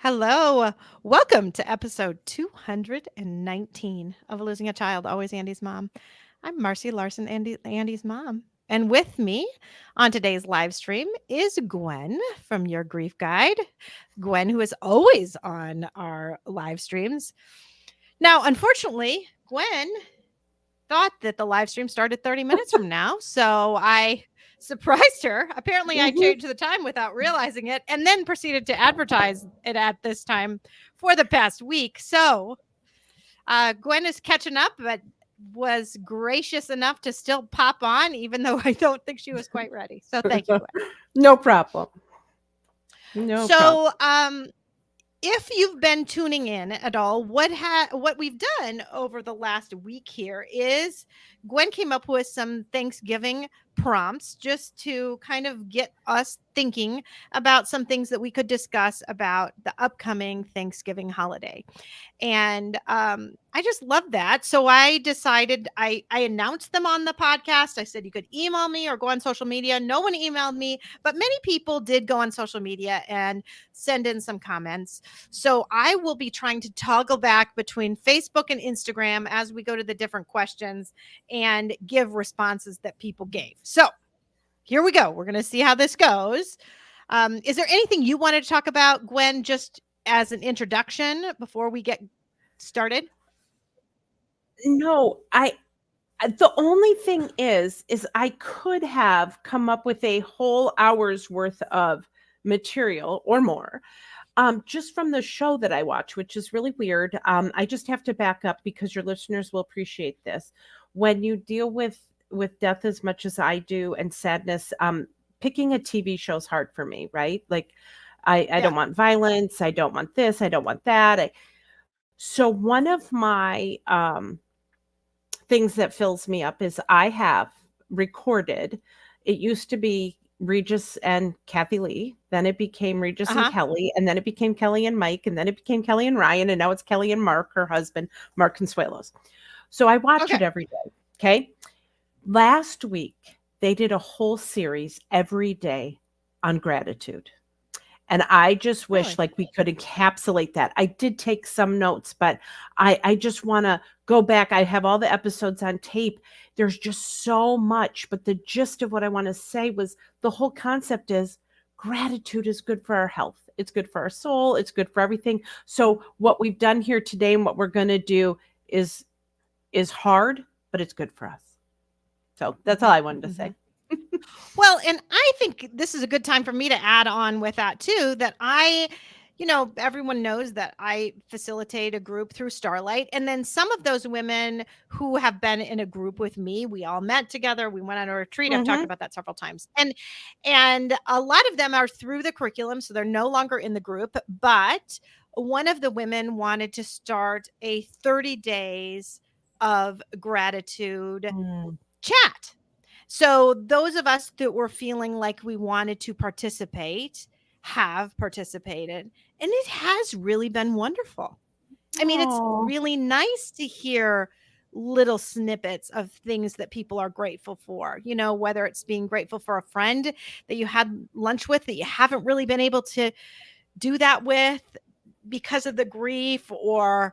Hello. Welcome to episode 219 of Losing a Child, Always Andy's Mom. I'm Marcy Larson, Andy's mom. And with me on today's live stream is Gwen from Your Grief Guide. Gwen, who is always on our live streams. Now, unfortunately, Gwen thought that the live stream started 30 minutes from now. So I surprised her. Apparently, I changed the time without realizing it and then proceeded to advertise it at this time for the past week. So Gwen is catching up, but was gracious enough to still pop on, even though I don't think she was quite ready. So thank you, Gwen. No problem. No problem. So, if you've been tuning in at all, what we've done over the last week here is Gwen came up with some Thanksgiving prompts just to kind of get us thinking about some things that we could discuss about the upcoming Thanksgiving holiday. And I just love that. So I decided I announced them on the podcast. I said you could email me or go on social media. No one emailed me, but many people did go on social media and send in some comments. So I will be trying to toggle back between Facebook and Instagram as we go to the different questions and give responses that people gave. So here we go. We're going to see how this goes. Is there anything you wanted to talk about, Gwen, just as an introduction before we get started? No, the only thing is I could have come up with a whole hour's worth of material or more just from the show that I watch, which is really weird. I just have to back up because your listeners will appreciate this. When you deal with death as much as I do and sadness, picking a TV show is hard for me, right? Like I don't want violence. I don't want this. I don't want that. So one of my things that fills me up is I have recorded. It used to be Regis and Kathy Lee. Then it became Regis and Kelly. And then it became Kelly and Mike. And then it became Kelly and Ryan. And now it's Kelly and Mark, her husband, Mark Consuelos. So I watch it every day. Okay. Last week, they did a whole series every day on gratitude. And I just wish like we could encapsulate that. I did take some notes, but I just want to go back. I have all the episodes on tape. There's just so much. But the gist of what I want to say was the whole concept is gratitude is good for our health. It's good for our soul. It's good for everything. So what we've done here today and what we're going to do is hard, but it's good for us. So that's all I wanted to say. Well, and I think this is a good time for me to add on with that too, that everyone knows that I facilitate a group through Starlight. And then some of those women who have been in a group with me, we all met together. We went on a retreat. I've talked about that several times. And a lot of them are through the curriculum. So they're no longer in the group. But one of the women wanted to start a 30 days of gratitude chat. So those of us that were feeling like we wanted to participate have participated, and it has really been wonderful. I mean, it's really nice to hear little snippets of things that people are grateful for, whether it's being grateful for a friend that you had lunch with that you haven't really been able to do that with because of the grief or,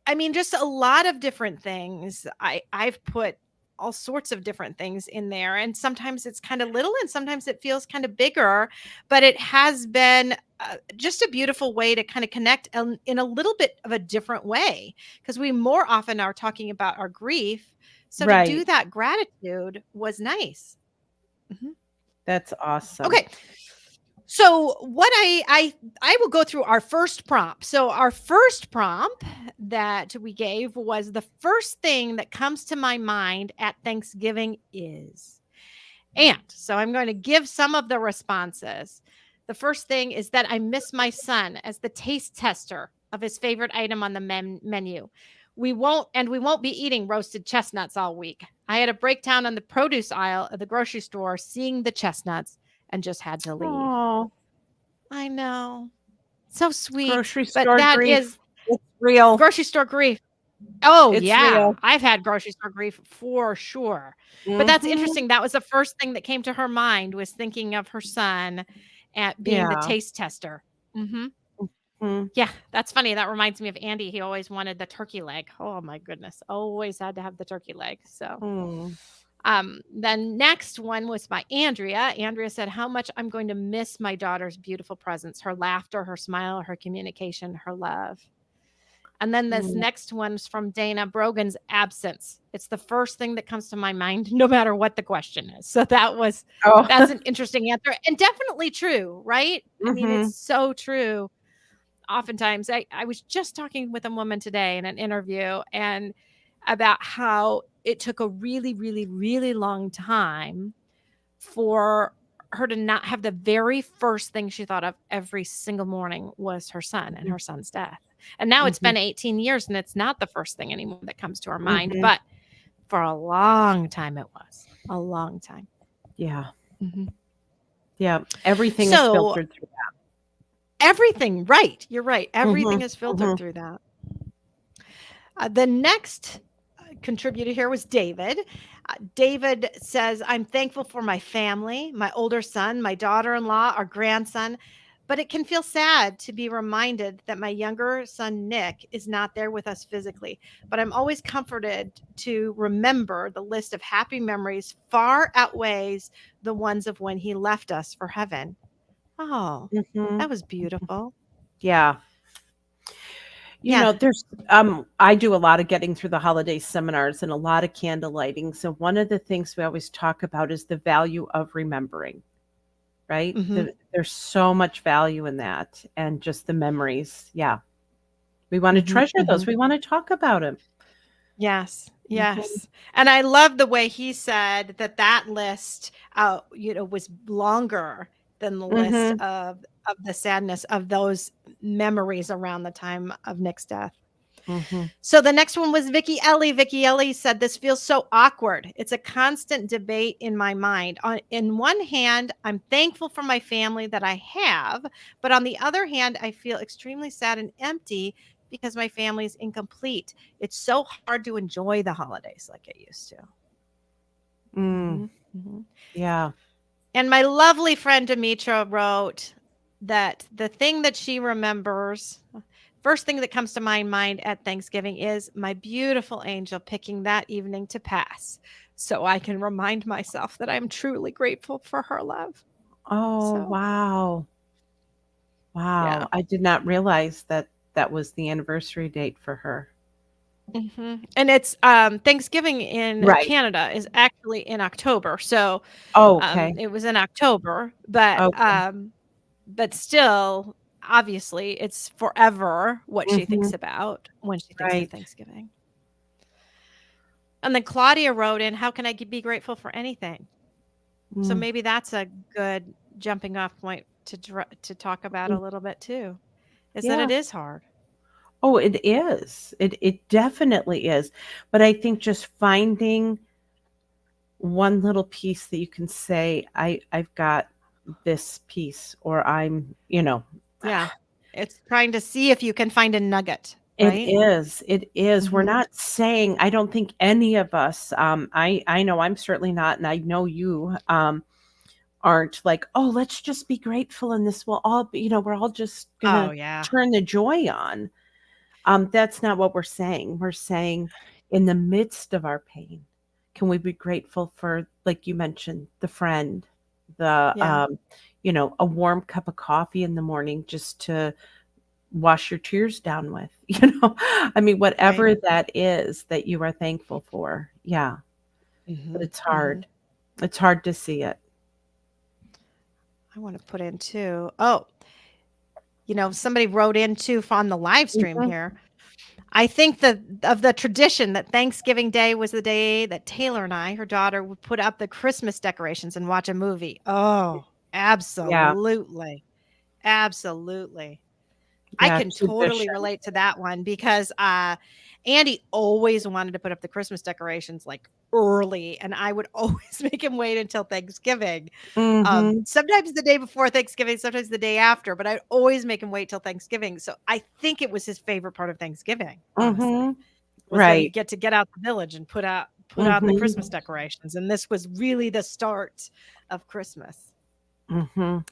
I mean, just a lot of different things. I've put all sorts of different things in there. And sometimes it's kind of little and sometimes it feels kind of bigger, but it has been just a beautiful way to kind of connect in a little bit of a different way because we more often are talking about our grief. So to do that gratitude was nice. That's awesome. Okay. So what I will go through our first prompt. So our first prompt that we gave was the first thing that comes to my mind at Thanksgiving is. And so I'm going to give some of the responses. The first thing is that I miss my son as the taste tester of his favorite item on the menu. We won't be eating roasted chestnuts all week. I had a breakdown on the produce aisle of the grocery store seeing the chestnuts and just had to leave. Oh, I know. So sweet. Grocery store that grief. Is it's real. Grocery store grief. Oh, it's yeah. Real. I've had grocery store grief for sure. But that's interesting. That was the first thing that came to her mind was thinking of her son at being the taste tester. Mhm. Mm, Yeah, that's funny. That reminds me of Andy. He always wanted the turkey leg. Oh my goodness. Always had to have the turkey leg. So, mm, the next one was by Andrea. Andrea said, "How much I'm going to miss my daughter's beautiful presence, her laughter, her smile, her communication, her love." And then this mm. next one's from Dana Brogan's absence. It's the first thing that comes to my mind, no matter what the question is. So Oh. that's an interesting answer and definitely true, right? I mean, it's Mhm, so true. Oftentimes, I was just talking with a woman today in an interview and about how it took a really, really, really long time for her to not have the very first thing she thought of every single morning was her son and mhm, her son's death. And now it's mhm, been 18 years and it's not the first thing anymore that comes to her mind, mhm. but for a long time it was. A long time. Yeah, Mhm. yeah, everything is So, filtered through that. everything, right, you're right. Everything Mhm, is filtered mhm, through that. The next contributor here was David. David says, "I'm thankful for my family, my older son, my daughter in law, our grandson, but it can feel sad to be reminded that my younger son, Nick, is not there with us physically. But I'm always comforted to remember the list of happy memories far outweighs the ones of when he left us for heaven." Oh, mhm. that was beautiful. Yeah. Yeah. There's I do a lot of getting through the holiday seminars and a lot of candle lighting. So one of the things we always talk about is the value of remembering, right? Hmm. There's so much value in that and just the memories. Yeah. We want to Hmm. treasure those. Hmm. We want to talk about them. Yes, Mhm, yes. And I love the way he said that that list, was longer than the list mhm, of the sadness of those memories around the time of Nick's death. mhm, So the next one was Vicky Ellie. Vicky Ellie said, "This feels so awkward. It's a constant debate in my mind. In one hand, I'm thankful for my family that I have, but on the other hand, I feel extremely sad and empty because my family is incomplete. It's so hard to enjoy the holidays like it used to." mm. Mhm, mhm. Yeah. And my lovely friend Demetra wrote that the thing that she remembers, first thing that comes to my mind at Thanksgiving is my beautiful angel picking that evening to pass so I can remind myself that I'm truly grateful for her love. Oh, So, wow. yeah. Wow. I did not realize that that was the anniversary date for her. And it's Thanksgiving in Right. Canada is actually in October. So, Oh, okay. it was in October, Okay. but still, obviously, it's forever what she thinks Mhm. about when she thinks of Right. Thanksgiving. And then Claudia wrote in, "How can I be grateful for anything?" So Mm. maybe that's a good jumping off point to talk about Mm. a little bit too, is that Yeah. it is hard. Oh, it is. It definitely is. But I think just finding one little piece that you can say, I've got this piece or I'm. Yeah. It's trying to see if you can find a nugget, It right? is. It is. We're Mhm. not saying I don't think any of us, I know I'm certainly not, and I know you, aren't like, "Oh, let's just be grateful and this will all be, we're all just Oh, gonna yeah. turn the joy on." That's not what we're saying. We're saying in the midst of our pain, can we be grateful for, like you mentioned, the friend, the, Yeah. a warm cup of coffee in the morning just to wash your tears down with, I mean, Right. whatever that is that you are thankful for. Yeah, but Mhm. it's Mhm. hard. It's hard to see it. I wanna put in too, somebody wrote in too on the live stream Mhm. here. I think of the tradition that Thanksgiving Day was the day that Taylor and I, her daughter, would put up the Christmas decorations and watch a movie. Oh, Yeah, absolutely. Absolutely. I yeah, can totally tradition. relate to that one because, Andy always wanted to put up the Christmas decorations, like, early, and I would always make him wait until Thanksgiving. Mhm, Sometimes the day before Thanksgiving, sometimes the day after, but I'd always make him wait till Thanksgiving, so I think it was his favorite part of Thanksgiving, honestly, mhm. was that he'd Right. get to get out the village and put out the Christmas Mhm, decorations, and this was really the start of Christmas. mhm.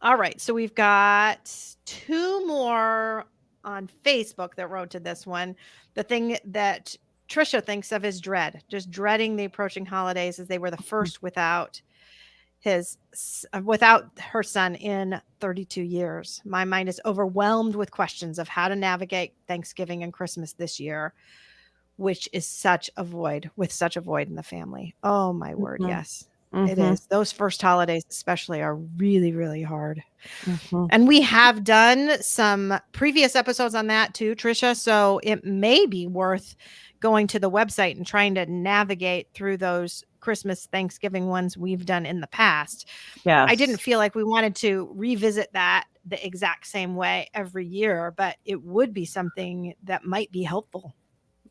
All right. So we've got two more on Facebook that wrote to this one. The thing that Trisha thinks of is dread, just dreading the approaching holidays as they were the first without her son in 32 years. My mind is overwhelmed with questions of how to navigate Thanksgiving and Christmas this year, which is such a void in the family. Oh my word, Mhm, yes. It mhm, is. Those first holidays especially are really, really hard. mhm. And we have done some previous episodes on that too, Trisha. So it may be worth going to the website and trying to navigate through those Christmas, Thanksgiving ones we've done in the past. I didn't Yes, feel like we wanted to revisit that the exact same way every year, but it would be something that might be helpful.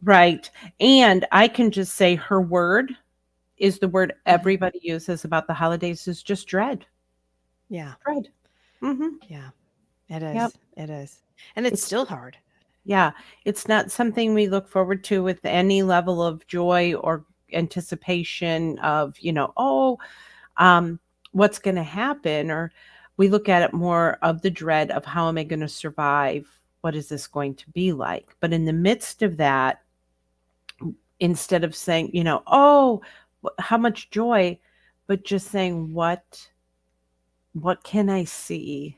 right. And I can just say her word is the word Mhm. everybody uses about the holidays is just dread. Yeah. Dread. Mhm. Yeah. It Yep. is. It is. And it's It's still hard. yeah, it's not something we look forward to with any level of joy or anticipation of, "Oh, um, what's gonna happen?" Or we look at it more of the dread of how am I gonna survive? What is this going to be like? But in the midst of that, instead of saying, "Oh, how much joy," but just saying, "What can I see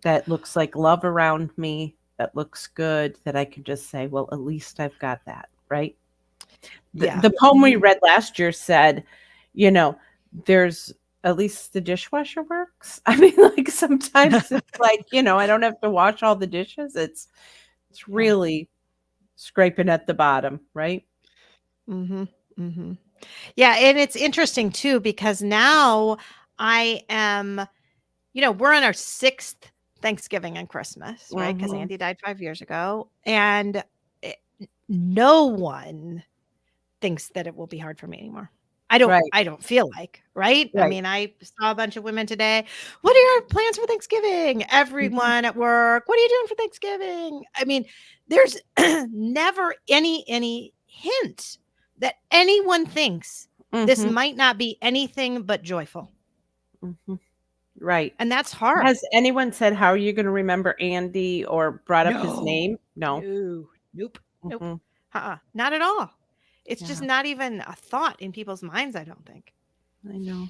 that looks like love around me, that looks good, that I can just say, well, at least I've got that," right? The Yeah. the poem we Mhm. read last year said, you know, there's at least the dishwasher works. I mean, like, sometimes it's like, I don't have to wash all the dishes. It's Yeah. really scraping at the bottom, right? Mhm. Mhm. Yeah, and it's interesting too because now I am, we're on our 6th Thanksgiving and Christmas, right? Because Mhm. Andy died 5 years ago, and eh, no one thinks that it will be hard for me anymore. Right, I don't feel like, right? I right. mean, I saw a bunch of women today. "What are your plans for Thanksgiving?" Mhm, Everyone at work, "What are you doing for Thanksgiving?" I mean, there's never any hint that anyone thinks this mhm, might not be anything but joyful, mhm. Right. and that's hard. Has anyone said, "How are you gonna remember Andy?" or brought up his No. name? No. No. Nope. Nope. Mhm. Not at all. It's just Yeah, not even a thought in people's minds, I don't think. I know.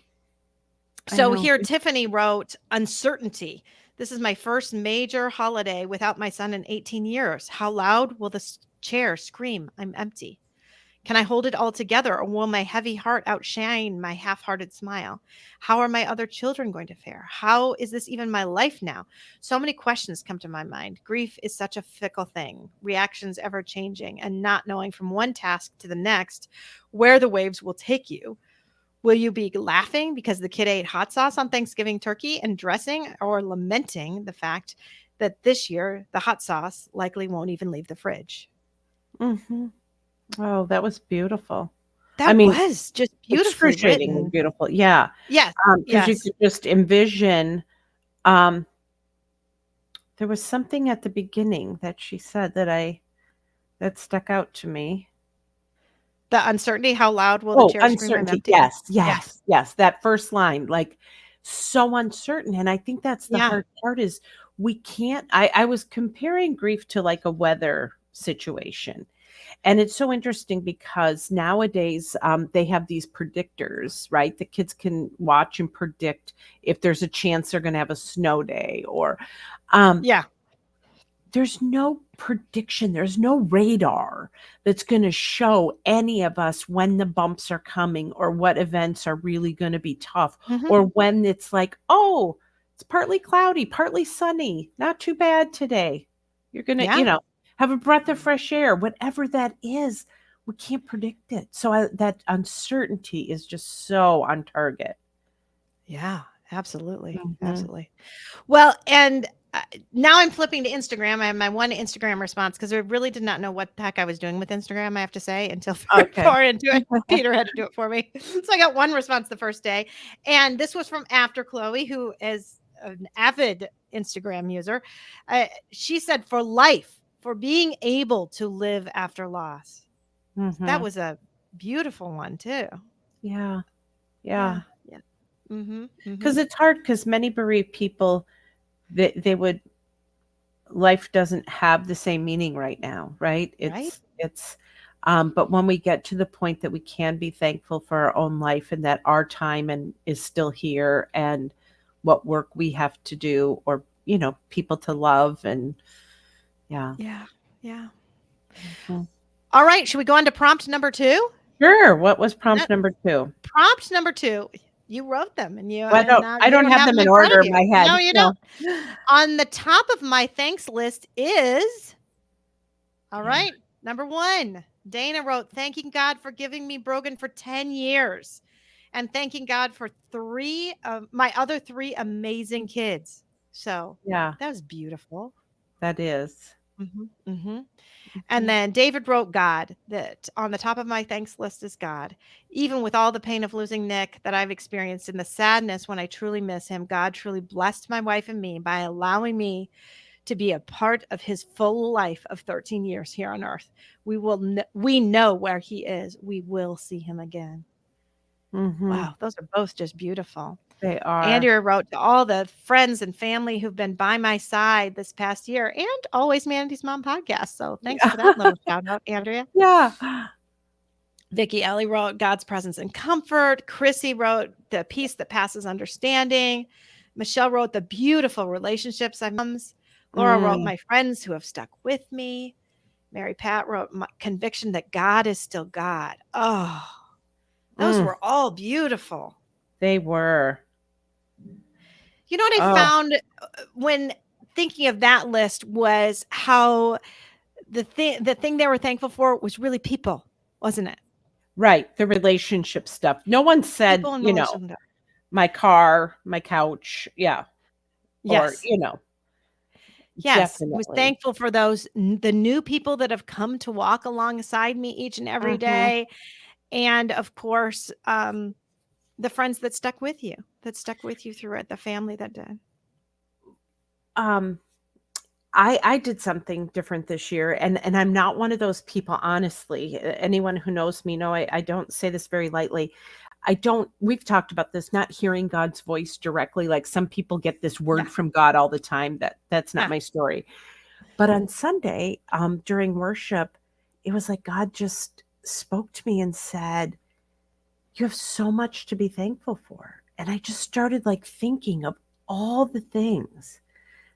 I So know. here, Tiffany wrote, uncertainty. This is my first major holiday without my son in 18 years. How loud will the chair scream? I'm empty. Can I hold it all together, or will my heavy heart outshine my half hearted smile? How are my other children going to fare? How is this even my life now? So many questions come to my mind. Grief is such a fickle thing, reactions ever changing, and not knowing from one task to the next where the waves will take you. Will you be laughing because the kid ate hot sauce on Thanksgiving turkey and dressing, or lamenting the fact that this year the hot sauce likely won't even leave the fridge? Mhm. Oh, that was beautiful. I That mean, was just beautifully excruciatingly written. beautiful, yeah, Yes, because you yes. could just envision, um, there was something at the beginning that she said that stuck out to me. The uncertainty, how loud will the Oh, chair scream, "I'm uncertainty, empty?" yes, Yeah, yes, yes, that first line, like, so uncertain, and I think that's the yeah, hard part is we can't I was comparing grief to, like, a weather situation. And it's so interesting because nowadays, they have these predictors, right? The kids can watch and predict if there's a chance they're gonna have a snow day or, um, yeah. there's no prediction, there's no radar that's gonna show any of us when the bumps are coming or what events are really gonna be tough, Mhm. or when it's like, "Oh, it's partly cloudy, partly sunny, not too bad today." You're gonna, Yeah, have a breath of fresh air, whatever that is, we can't predict it. So, that uncertainty is just so on target. yeah, absolutely, Mhm. absolutely. Well, and, now I'm flipping to Instagram. I have my one Instagram response because I really did not know what the heck I was doing with Instagram, I have to say, until very Okay. far into it. Peter had to do it for me. So I got one response the first day, and this was from After Chloe, who is an avid Instagram user. She said, "For life, for being able to live after loss." That Mhm. was a beautiful one too. Yeah, Yeah, yeah. yeah. Mhm. Because Mhm. it's hard, because many bereaved people, they would, life doesn't have the same meaning right now, right? Right? But when we get to the point that we can be thankful for our own life, and that our time and is still here, and what work we have to do, or, people to love, and yeah. Yeah. Yeah. Mhm. All right, should we go on to prompt number 2? Sure. What was prompt That number 2? prompt number 2, you wrote them and Well, I you don't don't have have them them in in front of order in you. my No, head. you No. don't. On the top of my thanks list is, all Yeah. right, number 1, Dana wrote, "Thanking God for giving me Brogan for 10 years and thanking God for 3 of my other 3 amazing kids." So, Yeah, that was beautiful. that is. Mhm. Mhm. And Mhm. then David wrote God, that on the top of my thanks list is God. Even with all the pain of losing Nick that I've experienced and the sadness when I truly miss him, God truly blessed my wife and me by allowing me to be a part of his full life of 13 years here on earth. We know where he is. We will see him again. Mhm. Wow, those are both just beautiful. They are. Andrea wrote, "To all the friends and family who've been by my side this past year and always Manady's Mom podcast." So thanks Yeah. for that little shout out, Andrea. Yeah. Vicky Ellie wrote, "God's presence and comfort." Chrissy wrote, "The peace that passes understanding." Michelle wrote, "The beautiful relationships I've made." Laura wrote, Mm. "My friends who have stuck with me." Mary Pat wrote, "My conviction that God is still God." Oh, those Mm. were all beautiful. They were. You know what I Oh, found when thinking of that list was how the thing they were thankful for was really people, wasn't it? right, the relationship stuff. No one said, People and relationship. my car, my couch, yeah, or, Yes. Yes, was definitely. thankful for the new people that have come to walk alongside me each and every Mhm. day, and of course, the friends that stuck with you through it, the family that did. Um, I did something different this year, and I'm not one of those people, honestly. Anyone who knows me know I don't say this very lightly. I don't We've talked about this, not hearing God's voice directly, like some people get this Yeah, word from God all the time. That's not yeah. my story. But on Sunday, during worship, it was like God just spoke to me and said, "You have so much to be thankful for." And I just started, like, thinking of all the things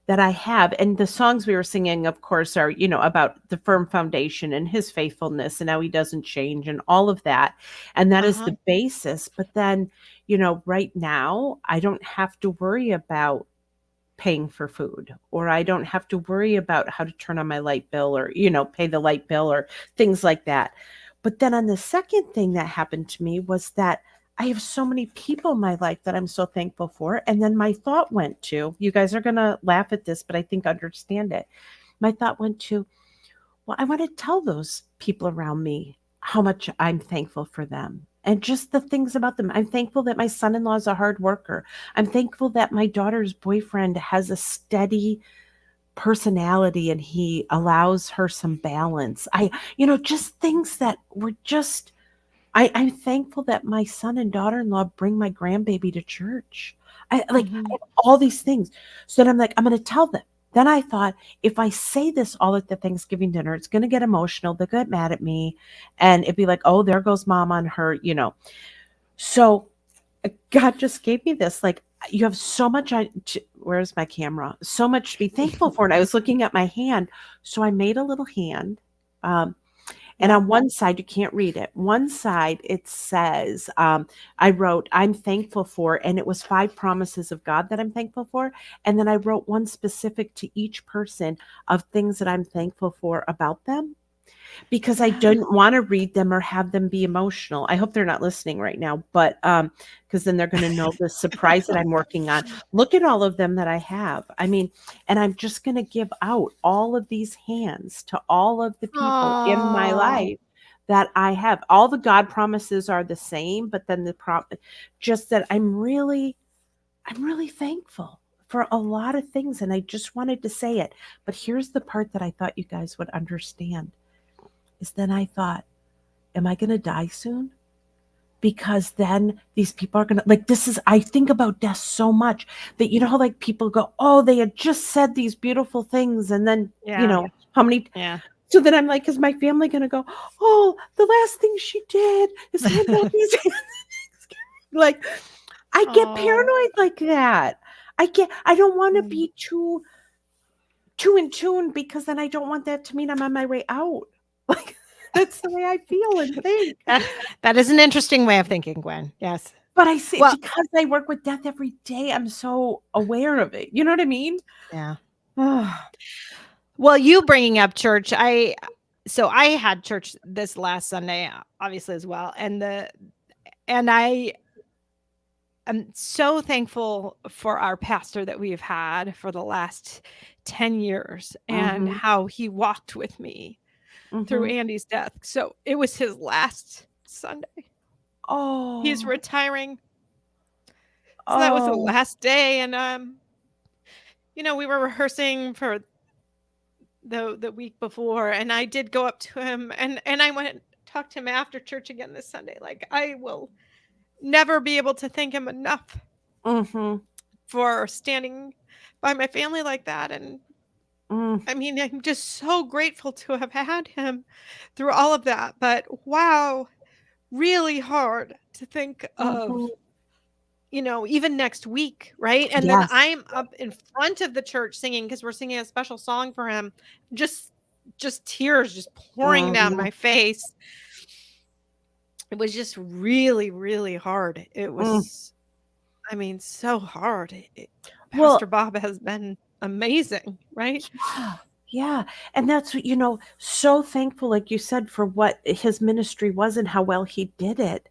that I have. And the songs we were singing, of course, are, about the firm foundation and his faithfulness and how he doesn't change and all of that. And that is Uh-huh. the basis. But then, right now, I don't have to worry about paying for food, or I don't have to worry about how to turn on my light bill, or, pay the light bill, or things like that. But then on the second thing that happened to me was that I have so many people in my life that I'm so thankful for. And then my thought went to, you guys are going to laugh at this, but I think understand it. My thought went to, well, I want to tell those people around me how much I'm thankful for them and just the things about them. I'm thankful that my son in law is a hard worker. I'm thankful that my daughter's boyfriend has a steady personality and he allows her some balance. Just things that were just, I'm thankful that my son and daughter in law bring my grandbaby to church. I Mhm. have all these things. So then I'm like, I'm going to tell them. Then I thought, if I say this all at the Thanksgiving dinner, it's going to get emotional. They'll get mad at me. And it'd be like, oh, there goes mom on her. So God just gave me this. Like, you have so much. Where's my camera? So much to be thankful for. And I was looking at my hand. So I made a little hand. Um, and Yeah. on one side, you can't read it. One side, it says, I wrote, "I'm thankful for," and it was 5 promises of God that I'm thankful for. And then I wrote one specific to each person of things that I'm thankful for about them, because I Yeah. didn't want to read them or have them be emotional. I hope they're not listening right now, but because then they're going to know the surprise that I'm working on. Look at all of them that I have. I mean, and I'm just going to give out all of these hands to all of the people in my Oh. life that I have. All the God promises are the same, but then just that I'm really thankful for a lot of things, and I just wanted to say it. But here's the part that I thought you guys would understand is then I thought, am I going to die soon? because then these people are gonna like this is I think about death so much that you know how like people go, oh, they had just said these beautiful things and then Yeah. how many Yeah. so then I'm like, is my family gonna go, oh, the last thing she did is hand out these like I get Oh. paranoid like that. I don't want to Mm. be too in tune because then I don't want that to mean I'm on my way out. Like that's the way I feel and think. That that is an interesting way of thinking, Gwen. Yes. But I see Well, because I work with death every day, I'm so aware of it. You know what I mean? yeah. Ugh. Well, you bringing up church, so I had church this last Sunday, obviously as well, and I am so thankful for our pastor that we've had for the last 10 years and Mhm. how he walked with me through Mhm. Andy's death. So it was his last Sunday. He's Oh. retiring. So that was the Oh. last day, and we were rehearsing for the week before, and I did go up to him, and I went and talked to him after church again this Sunday. Like, I will never be able to thank him enough Mhm. for standing by my family like that. And Mm. I mean, I'm just so grateful to have had him through all of that. But wow, really hard to think of, Mhm. even next week, right? And then Yes. I'm up in front of the church singing because we're singing a special song for him. Just just tears just pouring down Mhm. my face. It was just really, really hard. It Mm. was, I mean, so hard. Pastor Well, Bob has been amazing, right? yeah. Yeah. And that's what, so thankful, like you said, for what his ministry was and how well he did it.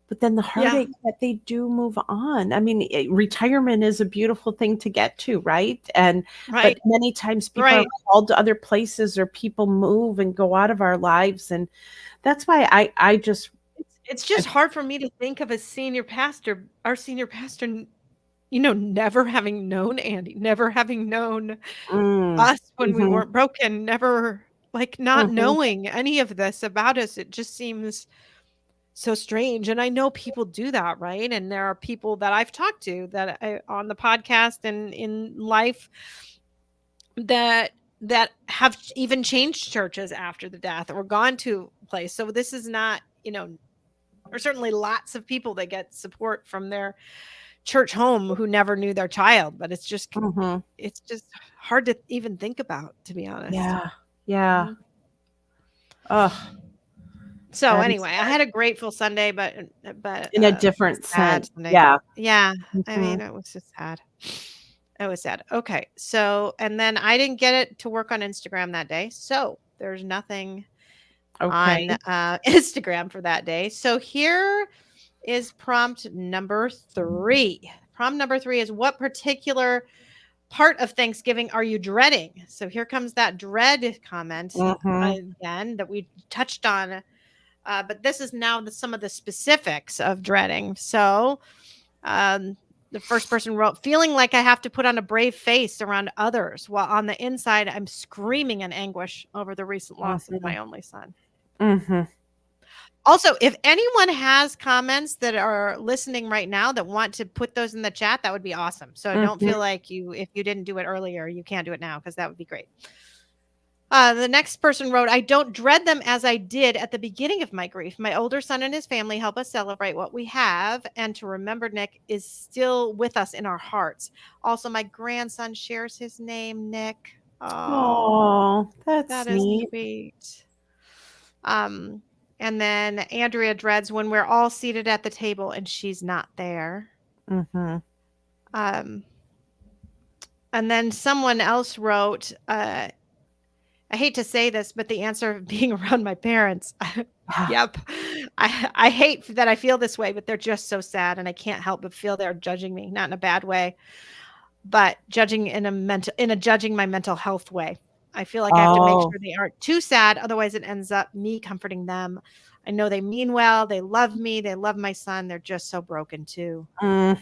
But then the Yeah, heartache that they do move on. I mean, retirement is a beautiful thing to get to, right? But right, many times people are right. called to other places or people move and go out of our lives. And that's why I just, It's I, just hard for me to think of a senior pastor, our senior pastor, never having known Andy, never having known mm, us when we hmm weren't broken, never, like, not hmm knowing any of this about us. It just seems so strange. And I know people do that, right? And there are people that I've talked to on the podcast and in life that have even changed churches after the death or gone to a place. So this is not, or certainly lots of people that get support from their church home who never knew their child, but hmm it's just hard to even think about, to be honest. yeah, yeah. Mhm. Oh, So that is anyway, I had a grateful Sunday, but in a a different sad sense. Sunday. Yeah. Yeah, I hmm mean, it was just sad. It was sad. Okay, so and then I didn't get it to work on Instagram that day, so there's nothing on Okay. Instagram for that day. So here is prompt number 3. Prompt number 3 is, what particular part of Thanksgiving are you dreading? So here comes that dread comment hmm again that we touched on, but this is now some of the specifics of dreading. So um, the first person wrote, feeling like I have to put on a brave face around others, while on the inside I'm screaming in anguish over the recent loss of hmm my only son. hmm Also, if anyone has comments that are listening right now that want to put those in the chat, that would be awesome. So don't hmm feel like if you didn't do it earlier, you can't do it now, because that would be great. The next person wrote, I don't dread them as I did at the beginning of my grief. My older son and his family help us celebrate what we have, and to remember Nick is still with us in our hearts. Also, my grandson shares his name, Nick. Oh, Oh, that that's is neat. sweet. Um, and then Andrea dreads when we're all seated at the table and she's not there. hmm Um, and then someone else wrote, I hate to say this, but the answer of being around my parents. Yeah. Yep. I hate that I feel this way, but they're just so sad and I can't help but feel they're judging me, not in a bad way, but judging in a judging my mental health way. I feel like I have to make Oh. sure they aren't too sad, otherwise it ends up me comforting them. I know they mean well, they love me, they love my son, they're just so broken too. Mm.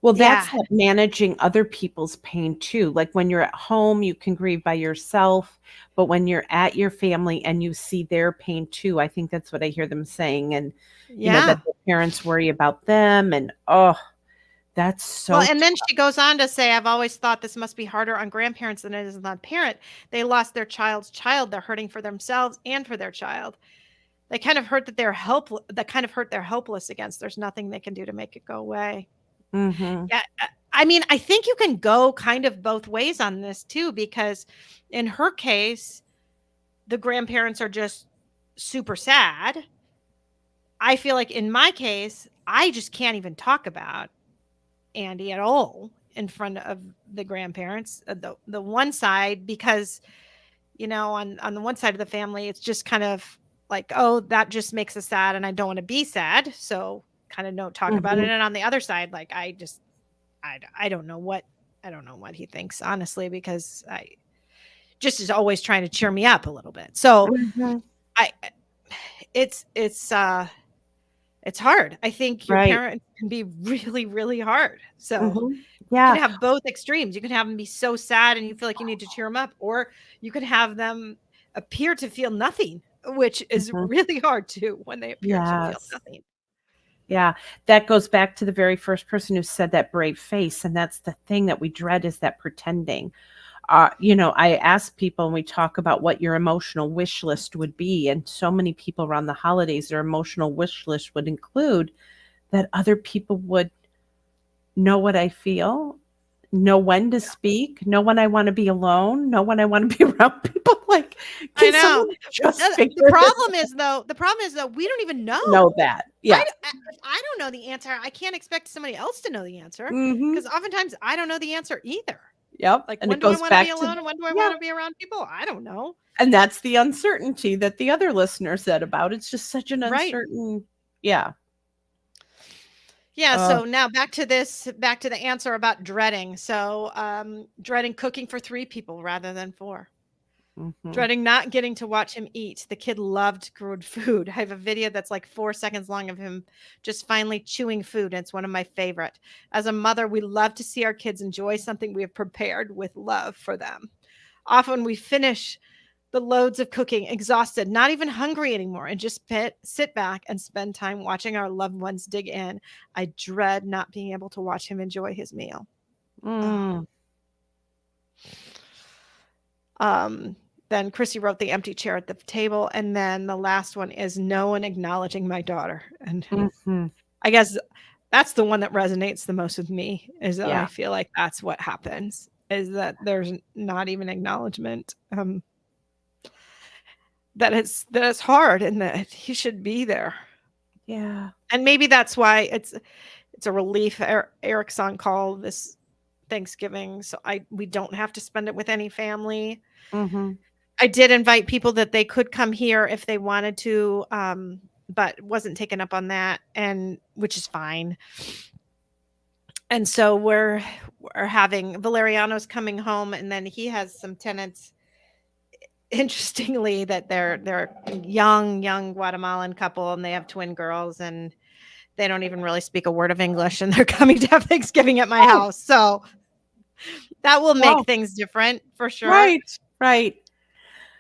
Well, Yeah. that's that managing other people's pain too. Like when you're at home, you can grieve by yourself, but when you're at your family and you see their pain too, I think that's what I hear them saying. And, that Yeah. their parents worry about them. And, oh, that's Well, so and then she goes on to say, I've always thought this must be harder on grandparents than it is on parent. They lost their child's child. They're hurting for themselves and for their child. They kind of hurt that they're helpless. That kind of hurt they're helpless against. There's nothing they can do to make it go away. Mhm. Yeah. I mean, I think you can go kind of both ways on this too, because in her case, the grandparents are just super sad. I feel like in my case, I just can't even talk about Andy at all in front of the grandparents, the one side, because on the one side of the family, it's just kind of like, oh, that just makes us sad, and I don't want to be sad, so kind of don't talk about it. Mhm. And on the other side, like I don't know what he thinks, honestly, because I just is always trying to cheer me up a little bit. So Mhm. I it's hard. I think your Right. parents can be really, really hard. So Mhm. you can Yeah. have both extremes. You can have them be so sad and you feel like you need to cheer them up, or you can have them appear to feel nothing, which is Mhm. really hard too when they appear to feel Yes. nothing. Yeah, that goes back to the very first person who said that brave face, and that's the thing that we dread is that pretending. I ask people and we talk about what your emotional wish list would be, and so many people around the holidays, their emotional wish list would include that other people would know what I feel, know when to speak, know when I want to be alone, know when I want to be around people. Like, I can know. someone just The figure this problem is though, we don't even know know. that? Yeah. If I don't know the answer, I can't expect somebody else to know the answer, Mhm. because oftentimes I don't know the answer either. Yep. Like, And when it do I goes want to be back to alone and when do I yeah. want to be around people? I don't know. And that's the uncertainty that the other listener said about. It's just such an Right. uncertain yeah. Yeah, Uh, so now back to the answer about dreading. So, dreading cooking for 3 people rather than 4. mhm. Dreading not getting to watch him eat. The kid loved good food. I have a video that's like 4 seconds long of him just finally chewing food, and it's one of my favorite. As a mother, we love to see our kids enjoy something we have prepared with love for them. Often we finish the loads of cooking, exhausted, not even hungry anymore, and just sit back and spend time watching our loved ones dig in. I dread not being able to watch him enjoy his meal. Oh. Mm, Um, then Chrissy wrote the empty chair at the table. And then the last one is no one acknowledging my daughter. And mhm. I guess that's the one that resonates the most with me, is that I Yeah. feel like that's what happens, is that there's not even acknowledgement. That it's hard and that he should be there. Yeah. And maybe that's why it's a relief. Eric's on call this Thanksgiving, so we don't have to spend it with any family. Mhm. I did invite people that they could come here if they wanted to, but wasn't taken up on that, and which is fine. And so we're having Valeriano's coming home, and then he has some tenants. Interestingly, that they're young Guatemalan couple, and they have twin girls, and they don't even really speak a word of English, and they're coming to have Thanksgiving at my Oh, house. So that will make wow. things different for sure. Right. Right.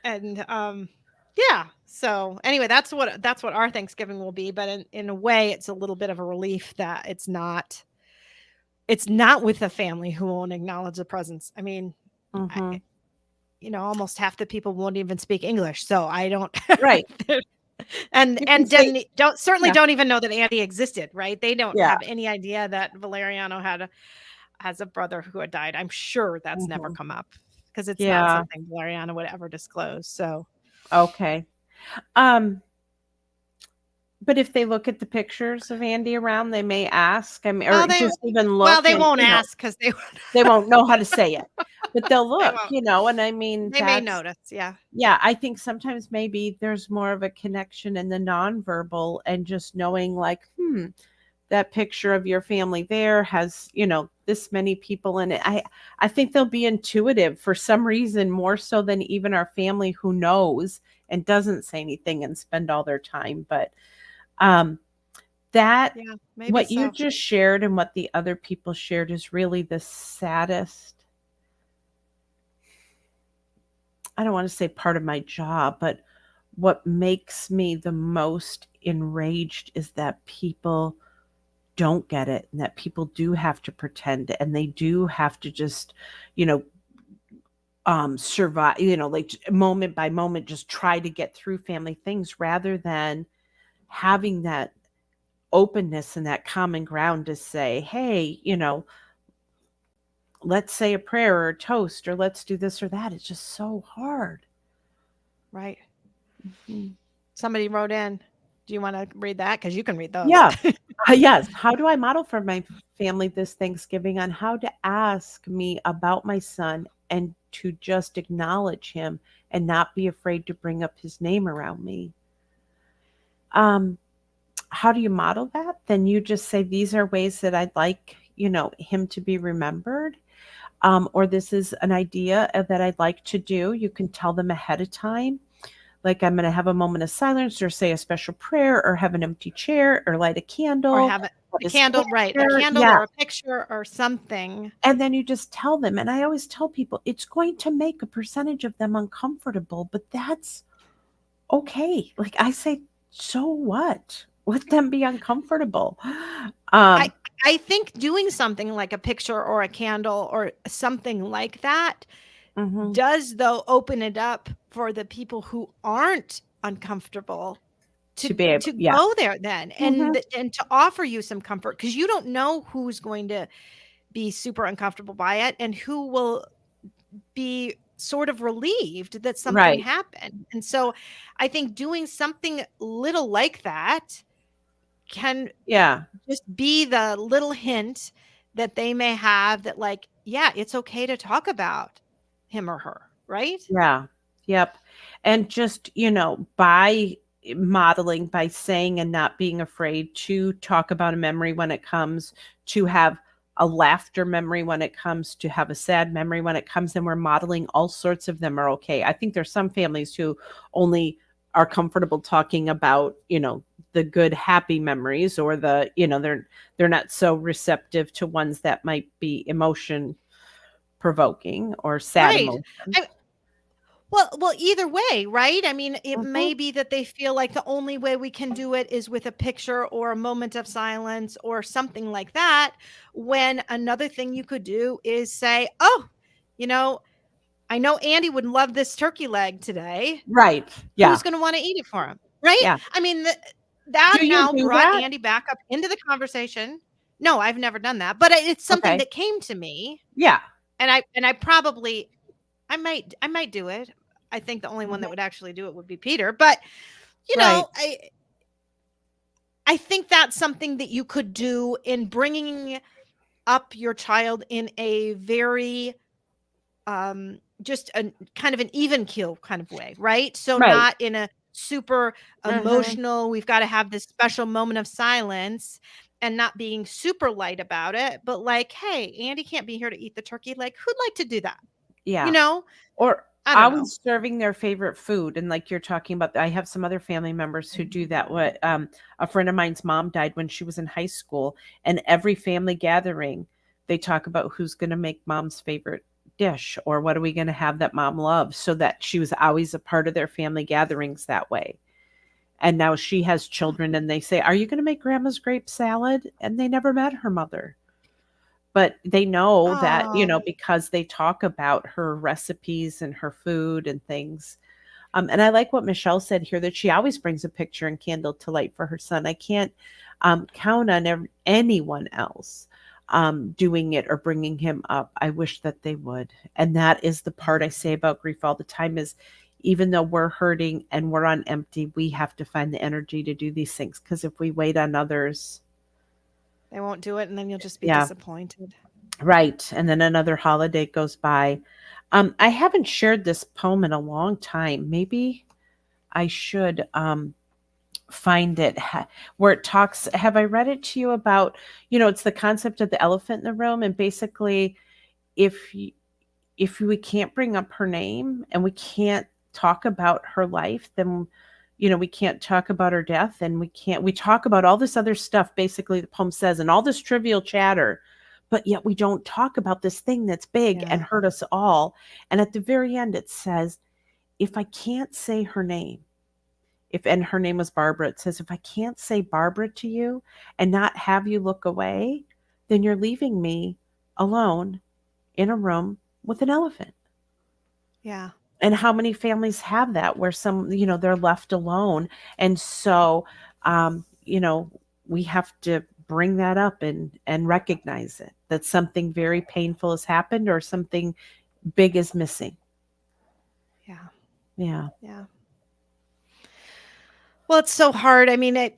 And yeah. So anyway, that's what our Thanksgiving will be. But in a way, it's a little bit of a relief that it's not with a family who won't acknowledge the presence. I mean, I, Mhm. almost half the people won't even speak English, so I don't. Right. and You can and say don't certainly yeah. don't even know that Andy existed, right? They don't Yeah. have any idea that Valeriano has a brother who had died. I'm sure that's never Mhm. come up because it's not Yeah. something Valeriano would ever disclose. So Okay. Um, but if they look at the pictures of Andy around, they may ask, I mean, or oh, they just even well, look they and, won't ask because they they won't know how to say it, but they'll they look, won't. and I mean, They may notice, yeah. yeah, I think sometimes maybe there's more of a connection in the nonverbal and just knowing like, that picture of your family there has, this many people in it. I think they'll be intuitive for some reason more so than even our family who knows and doesn't say anything and spend all their time. But um That Yeah, maybe what you so. just shared and what the other people shared is really the saddest, I don't want to say part of my job, but what makes me the most enraged is that people don't get it and that people do have to pretend and they do have to just, you know, survive, like moment by moment, just try to get through family things rather than having that openness and that common ground to say, hey, let's say a prayer or a toast or let's do this or that. It's just so hard. Right. Mhm. Somebody wrote in. Do you want to read that? Because you can read those. Yeah. Yes. How do I model for my family this Thanksgiving on how to ask me about my son and to just acknowledge him and not be afraid to bring up his name around me? Um, how do you model that? Then you just say, these are ways that I'd like, him to be remembered. Or this is an idea that I'd like to do. You can tell them ahead of time, like I'm going to have a moment of silence or say a special prayer or have an empty chair or light a Or candle. have Put a his candle, right? A picture. candle Yeah. or a picture or something. And then you just tell them. And I always tell people it's going to make a percentage of them uncomfortable, but that's okay. Like I say, so what? Let them be uncomfortable. I Um, I think doing something like a picture or a candle or something like that mhm, does, though, open it up for the people who aren't uncomfortable to to be able, to yeah. go there then Mhm, and to offer you some comfort, because you don't know who's going to be super uncomfortable by it and who will be sort of relieved that something right. happened. And so I think doing something little like that can Yeah. just be the little hint that they may have that, like, yeah, it's okay to talk about him or her, right? Yeah. Yep. And just, by modeling, by saying and not being afraid to talk about a memory when it comes, to have a laughter memory when it comes, to have a sad memory when it comes, and we're modeling all sorts of them are okay. I think there's some families who only are comfortable talking about, the good happy memories or they're not so receptive to ones that might be emotion provoking or sad Right. emotion. I well, either way, right? I mean, it Mhm. may be that they feel like the only way we can do it is with a picture or a moment of silence or something like that, when another thing you could do is say, "Oh, you know, I know Andy would love this turkey leg today. Right. Who's Yeah. gonna wanna eat it for him?" Right? Yeah. I mean, that Do you now do brought that? Andy back up into the conversation. No, I've never done that, but it's something Okay. that came to me, Yeah. and I probably I might do it. I think the only one that Mhm. would actually do it would be Peter, but, Right. I think that's something that you could do in bringing up your child in a very, just a kind of an even keel kind of way, right? So Right. not in a super Mhm. emotional, we've got to have this special moment of silence, and not being super light about it, but like, "Hey, Andy can't be here to eat the turkey leg. Who'd like to do that?" You Yeah. know? Or I don't know. always serving their favorite food, and like you're talking about, I have some other family members who do that. What a friend of mine's mom died when she was in high school, and every family gathering, they talk about who's going to make mom's favorite dish or what are we going to have that mom loves, so that she was always a part of their family gatherings that way. And now she has children and they say, "Are you going to make grandma's grape salad?" And they never met her mother. But they know that, Oh, because they talk about her recipes and her food and things. And I like what Michelle said here, that she always brings a picture and candle to light for her son. I can't count on anyone else doing it or bringing him up. I wish that they would. And that is the part I say about grief all the time is, even though we're hurting and we're on empty, we have to find the energy to do these things. Because if we wait on others, they won't do it, and then you'll just be yeah, disappointed. right. And then another holiday goes by. I haven't shared this poem in a long time. Maybe I should find it where it talks. Have I read it to you about, it's the concept of the elephant in the room. And basically, if if we can't bring up her name and we can't talk about her life, then we can't talk about her death, and we talk about all this other stuff, basically, the poem says, and all this trivial chatter, but yet we don't talk about this thing that's big Yeah. and hurt us all. And at the very end, it says, if I can't say her name, and her name was Barbara, it says, if I can't say Barbara to you and not have you look away, then you're leaving me alone in a room with an elephant. Yeah. And how many families have that, where they're left alone? And so, we have to bring that up and recognize it, that something very painful has happened, or something big is missing. Yeah. Yeah. Yeah. Well, it's so hard. I mean,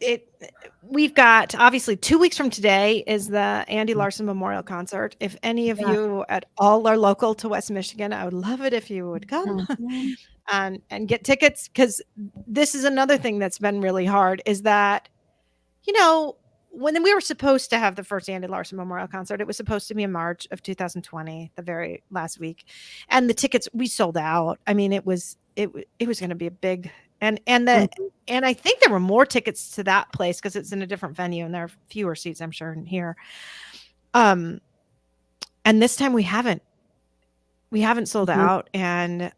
we've got, obviously, 2 weeks from today is the Andy Larson Memorial Concert. If any of Yeah. you at all are local to West Michigan, I would love it if you would come Mhm. and get tickets, because this is another thing that's been really hard, is that, when we were supposed to have the first Andy Larson Memorial Concert, it was supposed to be in March of 2020, the very last week, and the tickets, we sold out. I mean, it was going to be a big, Mhm. and I think there were more tickets to that place because it's in a different venue and there are fewer seats, I'm sure, in here. And this time we haven't sold Mhm. out, and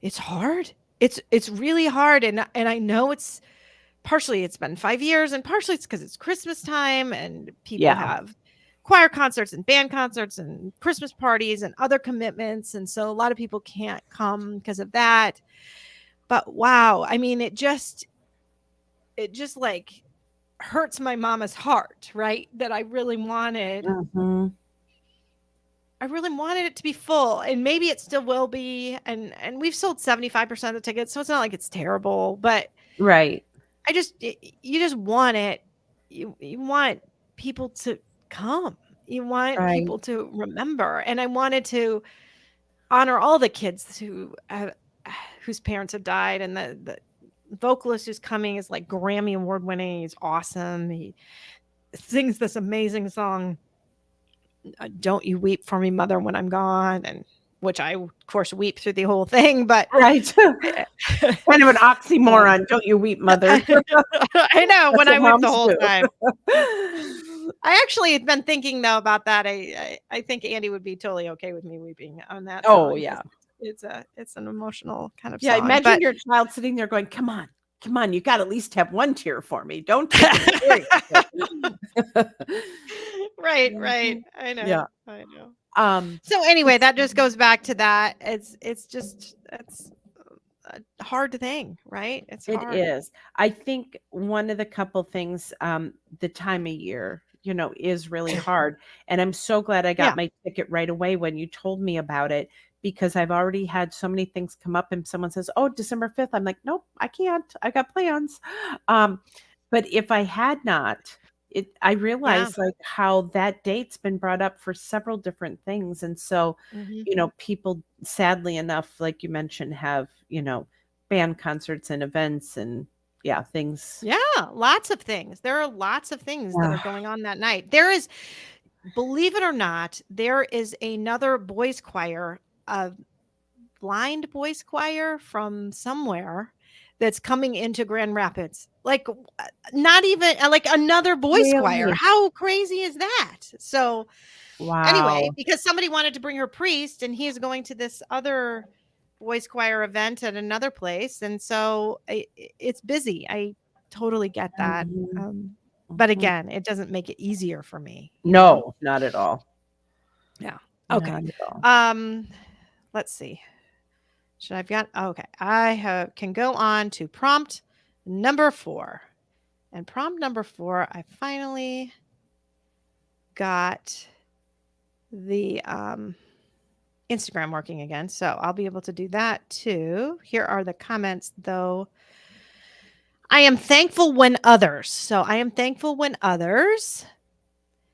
it's hard. It's really hard, and I know partially it's been 5 years, and partially it's because it's Christmas time and people Yeah. have choir concerts and band concerts and Christmas parties and other commitments, and so a lot of people can't come because of that. But wow, I mean, it just like hurts my mama's heart, right? That Mhm. I really wanted it to be full, and maybe it still will be, and we've sold 75% of the tickets, so it's not like it's terrible, but Right. you just want it. You want people to come. You want Right. people to remember, and I wanted to honor all the kids whose parents have died, and the vocalist who's coming is like Grammy award winning. He's awesome. He sings this amazing song, "Don't You Weep for Me, Mother, When I'm Gone," and which I, of course, weep through the whole thing, but Right. Kind of an um, oxymoron. Don't you weep, mother. I know, That's when what I weep the moms whole do. time. I actually have been thinking, though, about that. I think Andy would be totally okay with me weeping on that Oh, song, because yeah. it's an emotional kind of Yeah, song, imagine but your child sitting there going, come on, you gotta at least have one tear for me. Don't take it seriously." Right, right. Mhm. I Yeah. know, I know. Um, So anyway, it's that just goes back to that. It's a hard thing, right? It's it hard. is. I think one of the couple things, the time of year, is really hard. And I'm so glad I got Yeah. my ticket right away when you told me about it, because I've already had so many things come up, and someone says, "Oh, December 5th." I'm like, "Nope, I can't. I got plans." Um, but if I had not, I Yeah. realize, like, how that date's been brought up for several different things. And so, Mhm. people, sadly enough, like you mentioned, have, band concerts and events, and yeah, things. Yeah, lots of things. There are lots of things that are Ugh. going on that night. There is, believe it or not, there is another boys choir, a blind boys choir from somewhere that's coming into Grand Rapids. Like, not even like another boys choir. Really? How crazy is that? So, anyway, Wow. because somebody wanted to bring her priest, and he is going to this other boys choir event at another place, and so it's busy. I totally get that. Mhm, But mhm. again, it doesn't make it easier for me, you know? No, not at all. Yeah. Okay. Not at all. Um, let's see. Should I've got okay. Can go on to prompt number 4. And prompt number 4, I finally got the Instagram working again. So I'll be able to do that too. Here are the comments, though. I am thankful when others. So I am thankful when others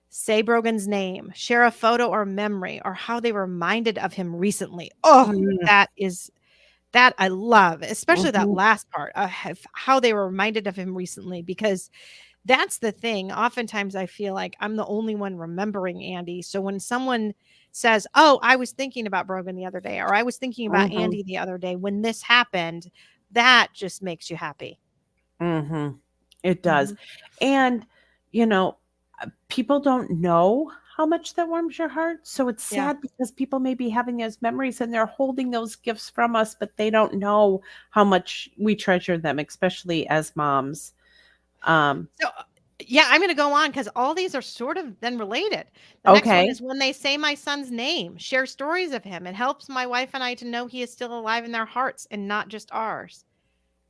say Brogan's name, share a photo or memory, or how they were reminded of him recently. Oh, Mm, that I love, especially that mhm, last part, how they were reminded of him recently, because that's the thing. Oftentimes I feel like I'm the only one remembering Andy. So when someone says, "Oh, I was thinking about Brogan the other day," or "I was thinking about mhm. Andy the other day when this happened," that just makes you happy. Mhm. It does. Mhm. And, you know, people don't know how much that warms your heart, so it's Yeah. sad because people may be having those memories and they're holding those gifts from us, but they don't know how much we treasure them, especially as moms. Um, So, yeah, I'm gonna go on because all these are sort of then related. The next one okay. is when they say my son's name, share stories of him. It helps my wife and I to know he is still alive in their hearts and not just ours.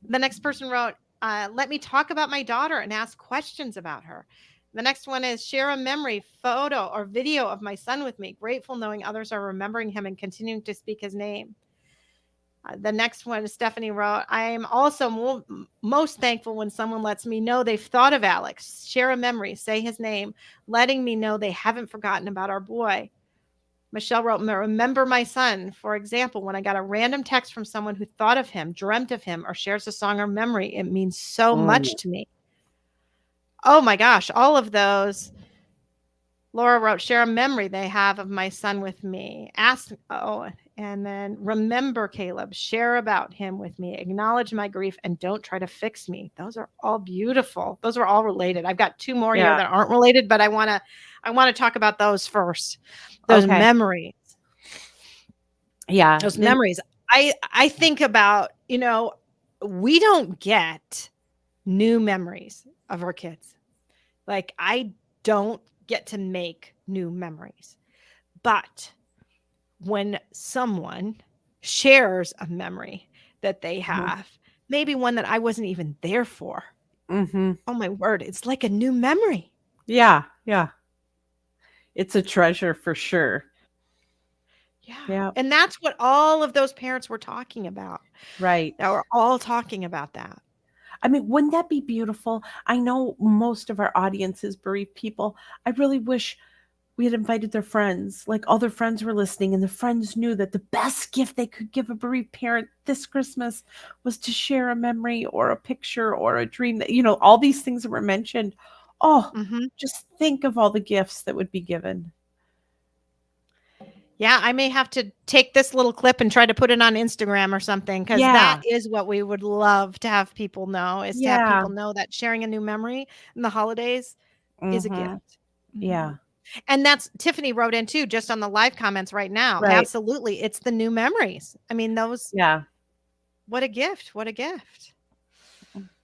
The next person wrote, let me talk about my daughter and ask questions about her. The next one is share a memory, photo, or video of my son with me. Grateful knowing others are remembering him and continuing to speak his name. The next one, Stephanie wrote, I am also most thankful when someone lets me know they've thought of Alex, share a memory, say his name, letting me know they haven't forgotten about our boy. Michelle wrote, remember my son. For example, when I got a random text from someone who thought of him, dreamt of him, or shares a song or memory, it means so Mm, much to me. Oh my gosh, all of those. Laura wrote, share a memory they have of my son with me. Ask, oh, and then remember Caleb, share about him with me, acknowledge my grief, and don't try to fix me. Those are all beautiful. Those are all related. I've got two more here yeah. that aren't related, but I want to talk about those first. Those Okay. memories. Yeah. Those memories. I think about, we don't get new memories of our kids. Like I don't get to make new memories. But when someone shares a memory that they Mhm. have, maybe one that I wasn't even there for. Mhm. Oh my word, it's like a new memory. Yeah. Yeah. It's a treasure for sure. Yeah. Yeah. And that's what all of those parents were talking about. Right. They were all talking about that. I mean, wouldn't that be beautiful? I know most of our audience is bereaved people. I really wish we had invited their friends, like all their friends were listening, and the friends knew that the best gift they could give a bereaved parent this Christmas was to share a memory or a picture or a dream that, all these things that were mentioned. Oh, Mhm. just think of all the gifts that would be given. Yeah, I may have to take this little clip and try to put it on Instagram or something because that Yeah. is what we would love to have people know, is to have Yeah. people know that sharing a new memory in the holidays is a Mhm. gift. Mhm. Yeah. And that's Tiffany wrote in too, just on the live comments right now. Right. Absolutely. It's the new memories. I mean, those, Yeah. what a gift. What a gift.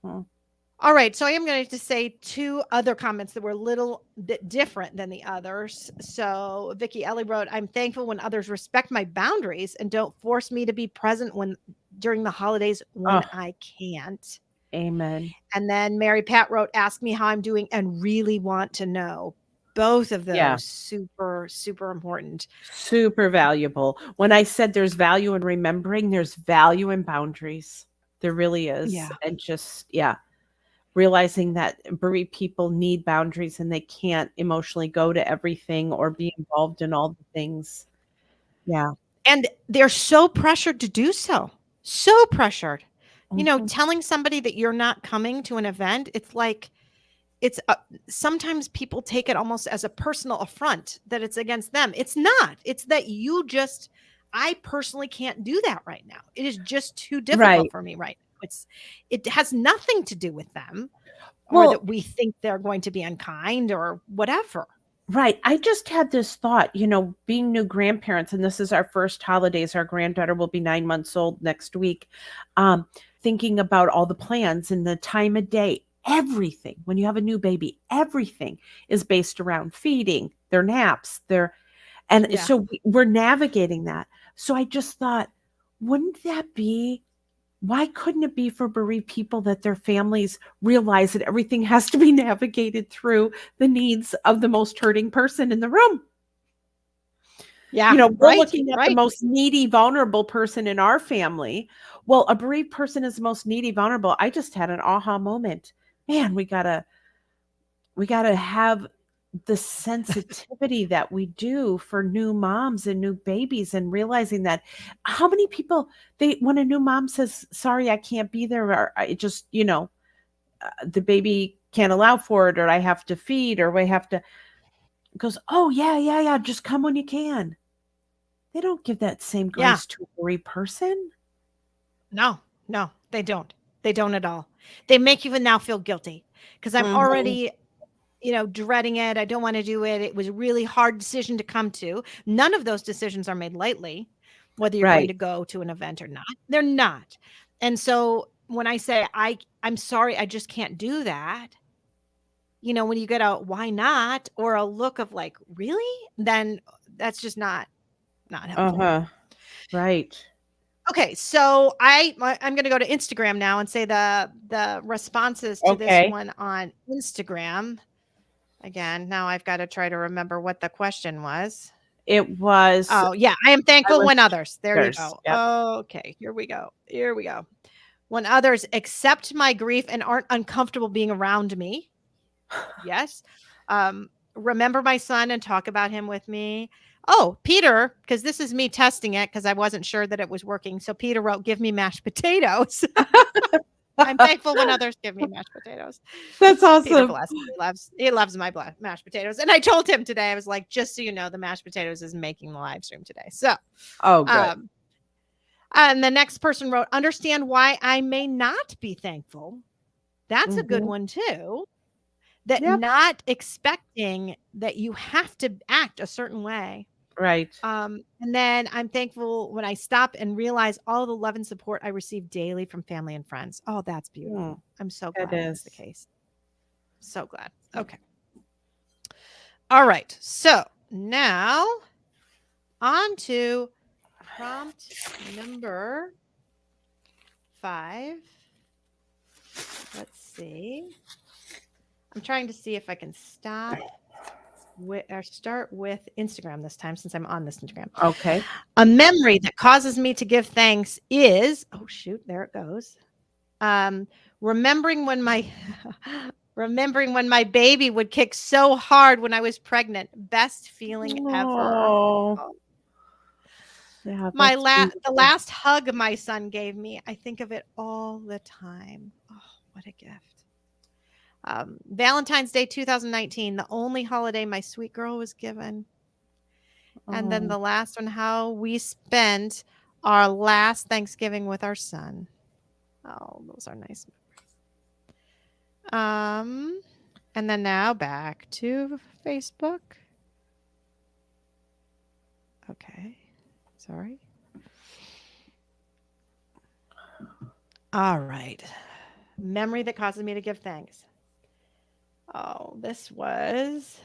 Mhm. All right. So I am going to say two other comments that were a little bit different than the others. So Vicky Ellie wrote, I'm thankful when others respect my boundaries and don't force me to be present when during the holidays when Oh, I can't. amen. And then Mary Pat wrote, ask me how I'm doing and really want to know. Both of Yeah. those super, super important. Super valuable. When I said there's value in remembering, there's value in boundaries. There really is. Yeah. And just, yeah, realizing that bereaved people need boundaries and they can't emotionally go to everything or be involved in all the things. Yeah. And they're so pressured to do so. So pressured. Mhm. Telling somebody that you're not coming to an event, it's like it's sometimes people take it almost as a personal affront that it's against them. It's not. It's that I personally can't do that right now. It is just too difficult Right. for me right now. It has nothing to do with them or Well, that we think they're going to be unkind or whatever. right. I just had this thought, being new grandparents, and this is our first holidays. Our granddaughter will be 9 months old next week. Um, Thinking about all the plans and the time of day, everything. When you have a new baby, everything is based around feeding, their naps, and Yeah. so we're navigating that. So I just thought, wouldn't that be why couldn't it be for bereaved people that their families realize that everything has to be navigated through the needs of the most hurting person in the room? Yeah. We're Right. looking at the Right. most needy, vulnerable person in our family. Well, a bereaved person is the most needy, vulnerable. I just had an aha moment. Man, we gotta have the sensitivity that we do for new moms and new babies, and realizing that how many people, they when a new mom says, sorry, I can't be there, or I just, the baby can't allow for it, or I have to feed, or we have to, goes, oh yeah, yeah, yeah, just come when you can. They don't give that same Yeah. grace to a bereaved person. No, no, they don't. They don't at all. They make you now feel guilty because I'm Mhm. already, dreading it. I don't want to do it. It was a really hard decision to come to. None of those decisions are made lightly, whether you're going Right. to go to an event or not. They're not. And so when I say I'm sorry, I just can't do that, when you get a why not or a look of like, really? Then that's just not helpful. Uh-huh. Right. Okay, so I'm going to go to Instagram now and say the responses to this Okay. one on Instagram. Again, now I've got to try to remember what the question was. It was Oh, yeah, I am I thankful was when others. There you yours. go. Yep. Okay, here we go. Here we go. When others accept my grief and aren't uncomfortable being around me. Yes. Remember my son and talk about him with me. Oh, Peter, because this is me testing it because I wasn't sure that it was working. So Peter wrote, "Give me mashed potatoes." I'm thankful when others give me mashed potatoes. That's Peter, awesome. bless him. He loves my mashed potatoes. And I told him today, I was like, just so you know, the mashed potatoes is making the live stream today. So, Oh, good. um, and the next person wrote, understand why I may not be thankful. That's a good Mhm. one too. That Yep. not expecting that you have to act a certain way. Right. And then I'm thankful when I stop and realize all the love and support I receive daily from family and friends. Oh, that's Mm, beautiful. I'm so it glad that's the is. case. So glad. Okay. All right. So now on to prompt number 5. Let's see. I'm trying to see if I can stop or start with Instagram this time since I'm on this Instagram. Okay. A memory that causes me to give thanks is, oh shoot, there it goes. Um, remembering when my remembering when my baby would kick so hard when I was pregnant. Best feeling ever. Oh, Oh, yeah, that's the beautiful. last hug my son gave me, I think of it all the time. Oh, what a gift. Valentine's Day 2019, the only holiday my sweet girl was given. And then Oh, the last one, how we spent our last Thanksgiving with our son. Oh, those are nice. And then now back to Facebook. Okay. Sorry. All right. Memory that causes me to give thanks. Oh, this was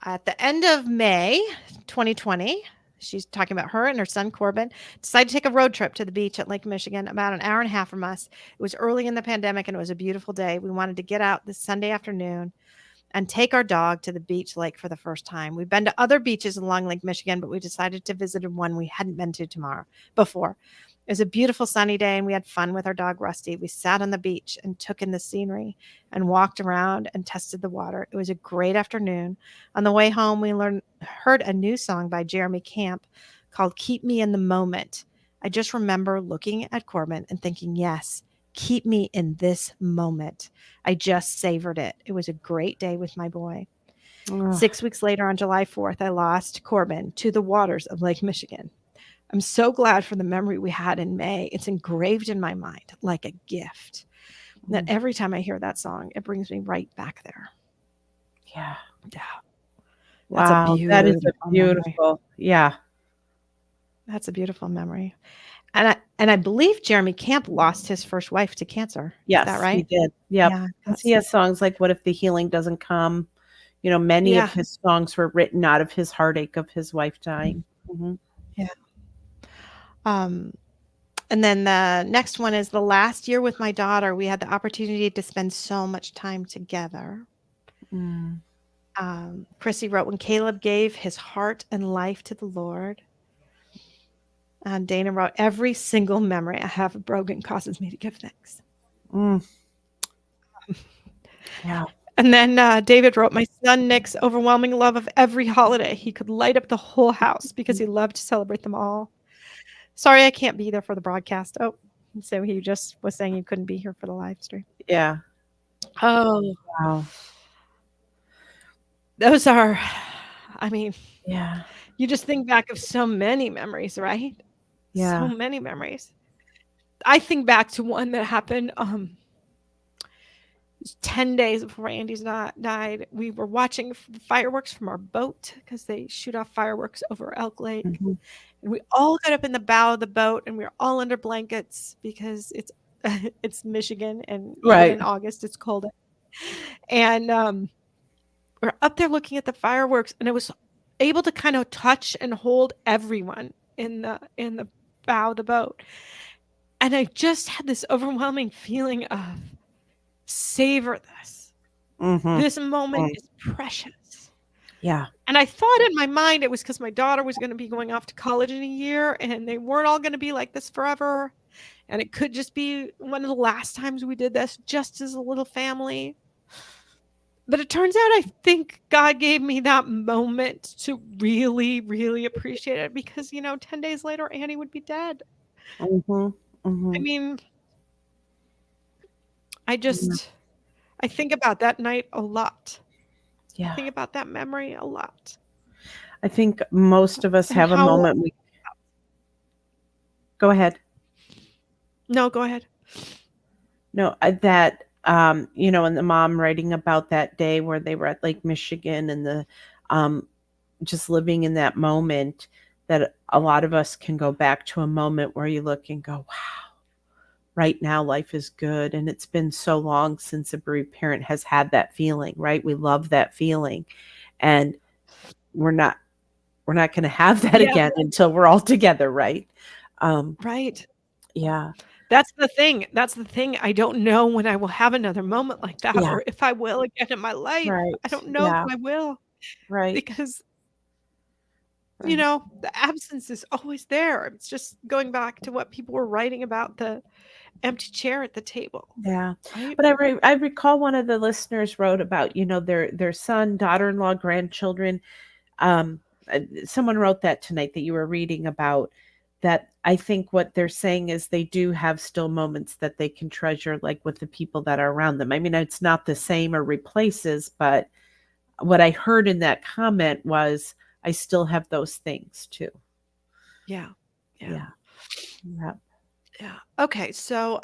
at the end of May 2020. She's talking about her and her son Corbin decided to take a road trip to the beach at Lake Michigan, about an hour and a half from us. It was early in the pandemic and it was a beautiful day. We wanted to get out this Sunday afternoon and take our dog to the beach lake for the first time. We've been to other beaches along Lake Michigan, but we decided to visit one we hadn't been to before. It was a beautiful sunny day and we had fun with our dog Rusty. We sat on the beach and took in the scenery and walked around and tested the water. It was a great afternoon. On the way home, we heard a new song by Jeremy Camp called Keep Me in the Moment. I just remember looking at Corbin and thinking, yes, keep me in this moment. I just savored it. It was a great day with my boy. ugh, 6 weeks later, on July 4th, I lost Corbin to the waters of Lake Michigan. I'm so glad for the memory we had in May. It's engraved in my mind like a gift. That mm, every time I hear that song, it brings me right back there. yeah. Yeah, that's a Wow, that is a beautiful memory. beautiful. Yeah. That's a beautiful memory. And I believe Jeremy Camp lost his first wife to cancer. Is that Yes, he right? did. Yep. Yeah, 'Cause he has songs like "What If the Healing Doesn't Come?" You know, many of yeah, his songs were written out of his heartache of his wife dying. Mhm. yeah. Um, And then the next one is the last year with my daughter, we had the opportunity to spend so much time together. Mm. Chrissy wrote, when Caleb gave his heart and life to the Lord. And Dana wrote, every single memory I have of Brogan causes me to give thanks. Mm. Yeah. And then David wrote, my son Nick's overwhelming love of every holiday. He could light up the whole house because he loved to celebrate them all. Sorry, I can't be there for the broadcast. Oh, so he just was saying he couldn't be here for the live stream. Yeah. Oh, Wow. those are, I mean, Yeah. you just think back of so many memories, right? So Yeah. many memories. I think back to one that happened 10 days before Andy's not died. We were watching the fireworks from our boat because they shoot off fireworks over Elk Lake. Mhm. And we all got up in the bow of the boat and we were all under blankets because it's it's Michigan and even Right. in August it's cold. And we're up there looking at the fireworks and it was able to kind of touch and hold everyone in the bow of the boat. And I just had this overwhelming feeling of savor this. Mhm. This moment Mm. is precious. Yeah. And I thought in my mind it was because my daughter was going to be going off to college in a year and they weren't all going to be like this forever. And it could just be one of the last times we did this just as a little family. But it turns out I think God gave me that moment to really, really appreciate it because, 10 days later, Annie would be dead. Mhm. I Mhm. mean, I Yeah. just, I think about that night a lot. I Yeah. think about that memory a lot I think most of us and have a how, moment we go ahead. no, go ahead. No, that, and the mom writing about that day where they were at Lake Michigan and um, just living in that moment, that a lot of us can go back to a moment where you look and go, wow, right now life is good. And it's been so long since a bereaved parent has had that feeling, right? We love that feeling. And we're not we're not going to have that Yeah, again until we're all together, right? Um, right. yeah. That's the thing. That's the thing. I don't know when I will have another moment like that Yeah. or if I will again in my life. I Right. don't know if Yeah. I will Right. because, Right. the absence is always there. It's just going back to what people were writing about the empty chair at the table, Yeah, right? but I recall one of the listeners wrote about, their son, daughter-in-law, grandchildren. Someone wrote that tonight that you were reading about, that I think what they're saying is they do have still moments that they can treasure, like, with the people that are around them. I mean, it's not the same or replaces, but what I heard in that comment was, "I still have those things too." Yeah. Yeah. Yeah. Yeah. Yeah. Okay. So,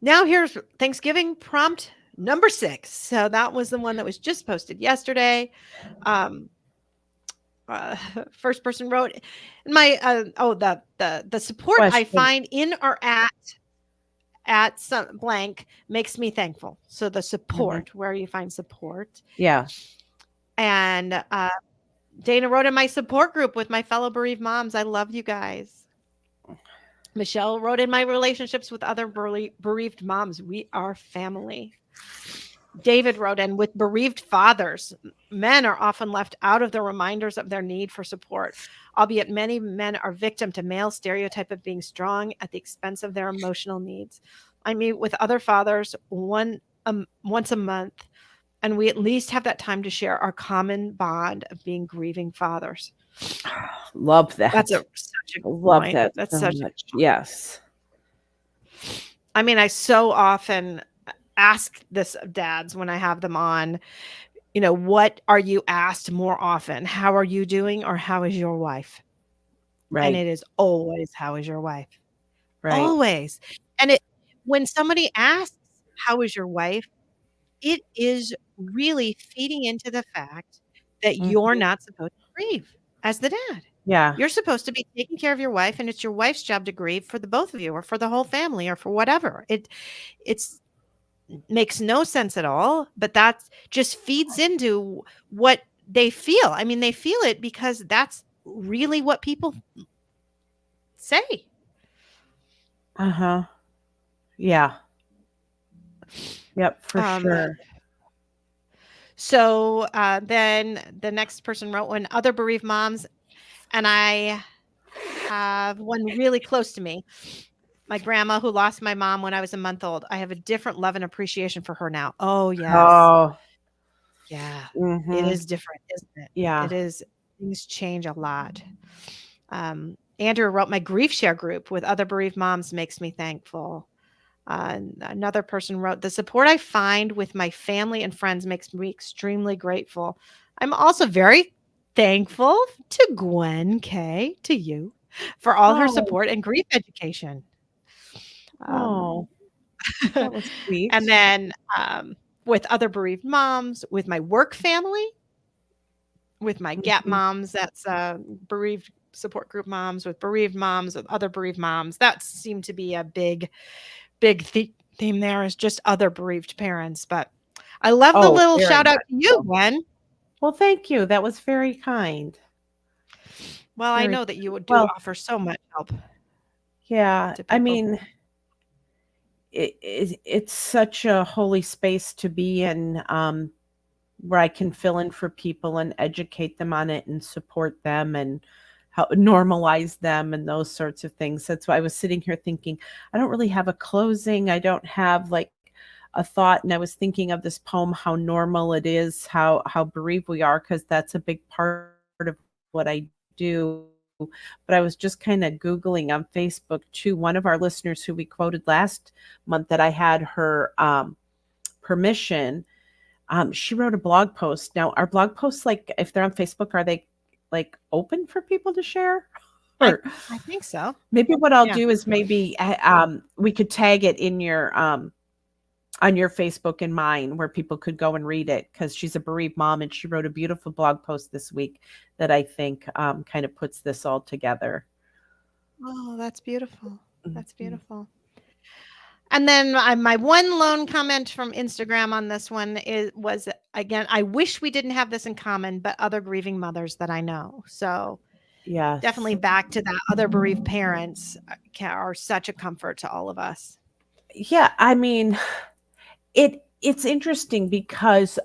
now here's Thanksgiving prompt number 6. So that was the one that was just posted yesterday. Um, first person wrote my the support I Question. find in or at some blank makes me thankful. So the Mhm. support, where you find support. Yeah. And Dana wrote in my support group with my fellow bereaved moms. I love you guys. Michelle wrote in my relationships with other bereaved moms. We are family. David wrote in with bereaved fathers. Men are often left out of the reminders of their need for support, albeit many men are victim to male stereotype of being strong at the expense of their emotional needs. I meet with other fathers once a month, and we at least have that time to share our common bond of being grieving fathers. Love That's that. such a good Love point. that That's so such a much. Yes. I mean, I so often ask this of dads when I have them on, what are you asked more often? How are you doing or how is your wife? And Right. it is always, how is your wife? Right. Always. And when somebody asks, how is your wife? It is really feeding into the fact that you're Mhm. not supposed to grieve as the dad. Yeah. You're supposed to be taking care of your wife and it's your wife's job to grieve for the both of you or for the whole family or for whatever. It's makes no sense at all, but that's just feeds into what they feel. I mean, they feel it because that's really what people say. Uh-huh. Yeah. Yep, for Um, sure. so then the next person wrote when other bereaved moms, and I have one really close to me. My grandma who lost my mom when I was a month old. I have a different love and appreciation for her now. Oh, yes. Oh, Yeah. It mhm. is different, isn't it? It Yeah. is. Things change a lot. Andrew wrote, my grief share group with other bereaved moms makes me thankful. Another person wrote, the support I find with my family and friends makes me extremely grateful. I'm also very thankful to Gwen K, to you, for all her Oh, support and grief education. Um, Oh, that was and sweet. then with other bereaved moms, with my work family, with my Gap Mhm. moms, that's bereaved support group moms, with other bereaved moms. That seemed to be a big theme there is just other bereaved parents. But I love the Oh, little very shout out much to you, so. Gwen. Well, thank you. That was very kind. Well, I Very know that you do well, offer so much help yeah. to I people. mean, it's such a holy space to be in, where I can fill in for people and educate them on it and support them and help normalize them and those sorts of things. That's why I was sitting here thinking, I don't really have a closing. I don't have like a thought. And I was thinking of this poem, how normal it is, how bereaved we are, because that's a big part of what I do. But I was just kind of Googling on Facebook too. One of our listeners who we quoted last month that I had her permission, she wrote a blog post. Now, are blog posts like if they're on Facebook, are they like open for people to share? I Or I think so. maybe what I'll Yeah. do is maybe we could tag it in your on your Facebook and mine where people could go and read it because she's a bereaved mom and she wrote a beautiful blog post this week that I think kind of puts this all together. Oh, that's beautiful. That's Mhm. beautiful. And then my one lone comment from Instagram on this one was again, I wish we didn't have this in common, but other grieving mothers that I know. So definitely Yes. back to that other bereaved parents are such a comfort to all of us. Yeah, I mean, it's interesting because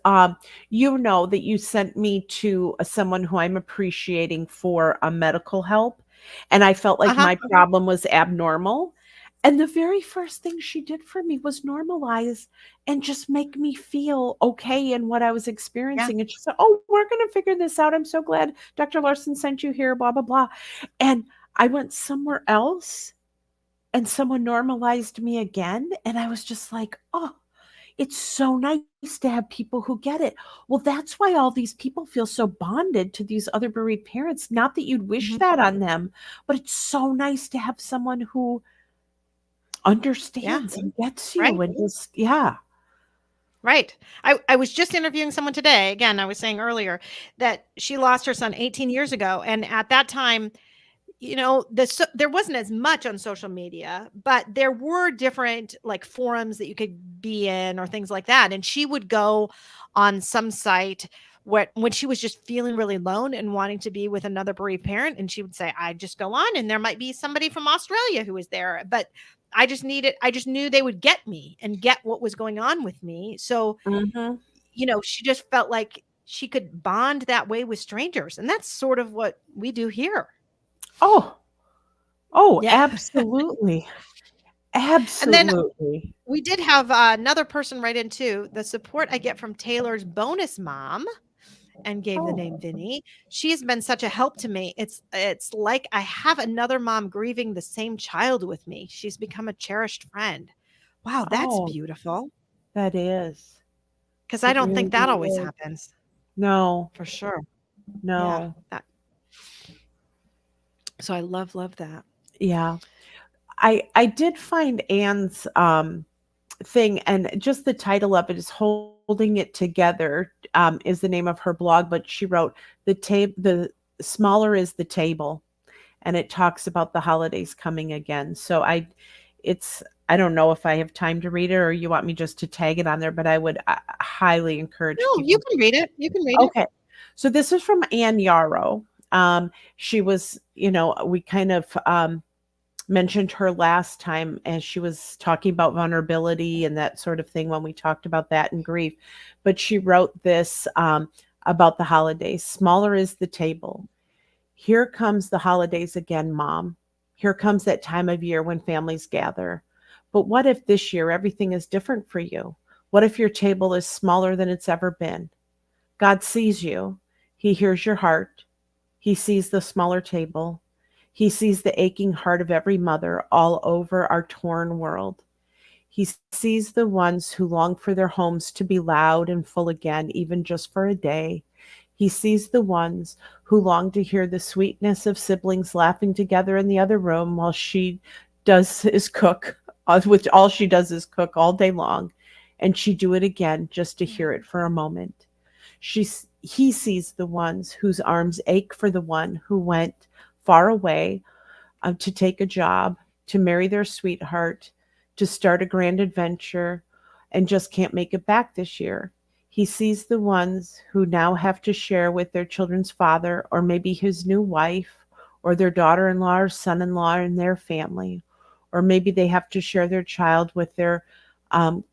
you know that you sent me to someone who I'm appreciating for medical help, and I felt like Uh-huh. my problem was abnormal. And the very first thing she did for me was normalize and just make me feel okay in what I was Yeah. experiencing. And she said, "Oh, we're going to figure this out. I'm so glad Dr. Larson sent you here, blah, blah, blah." And I went somewhere else and someone normalized me again. And I was just like, oh, it's so nice to have people who get it. Well, that's why all these people feel so bonded to these other bereaved parents. Not that you'd wish Mhm. that on them, but it's so nice to have someone who Yeah. understands and gets Right. you and just yeah. Right. I was just interviewing someone today. Again, I was saying earlier that she lost her son 18 years ago. And at that time, there wasn't as much on social media, but there were different like forums that you could be in or things like that. And she would go on some site when she was just feeling really alone and wanting to be with another bereaved parent, and she would say, "I just go on, and there might be somebody from Australia who was there, but I just knew they would get me and get what was going on with me." So, Mhm. she just felt like she could bond that way with strangers, and that's sort of what we do here. Oh, oh, Yeah. absolutely. And then Absolutely. we did have another person write in too. The support I get from Taylor's bonus mom and gave the name Oh, Vinny. She has been such a help to me. It's like I have another mom grieving the same child with me. She's become a cherished friend. Wow, that's oh, beautiful that is. because I It don't think really, that really always is. happens No, for sure. Yeah, no. that so I love that. Yeah. I did find Anne's thing, and just the title of it is "Holding It Together," is the name of her blog, but she wrote the smaller is the table, and it talks about the holidays coming again. So it's I don't know if I have time to read it or you want me just to tag it on there, but I would highly encourage No, you people. can read it. You can read it. Okay. So this is from Anne Yarrow. She was, we kind of mentioned her last time as she was talking about vulnerability and that sort of thing when we talked about that and grief. But she wrote this about the holidays. Smaller is the table. Here comes the holidays again, Mom. Here comes that time of year when families gather. But what if this year everything is different for you? What if your table is smaller than it's ever been? God sees you. He hears your heart. He sees the smaller table. He sees the aching heart of every mother all over our torn world. He sees the ones who long for their homes to be loud and full again, even just for a day. He sees the ones who long to hear the sweetness of siblings laughing together in the other room while she does his cook. which all she does is cook all day long, and she'd do it again just to hear it for a moment. He sees the ones whose arms ache for the one who went far away, to take a job, to marry their sweetheart, to start a grand adventure, and just can't make it back this year. He sees the ones who now have to share with their children's father, or maybe his new wife, or their daughter in law or son in law and their family, or maybe they have to share their child with their um,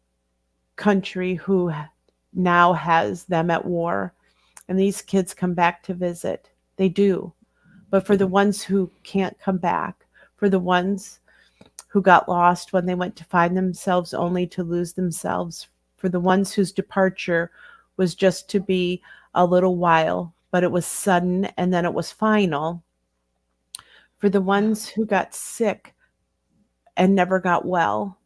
country who now has them at war. And these kids come back to visit. They do. But for the ones who can't come back, for the ones who got lost when they went to find themselves only to lose themselves, for the ones whose departure was just to be a little while, but it was sudden and then it was final, for the Yeah. ones who got sick and never got well,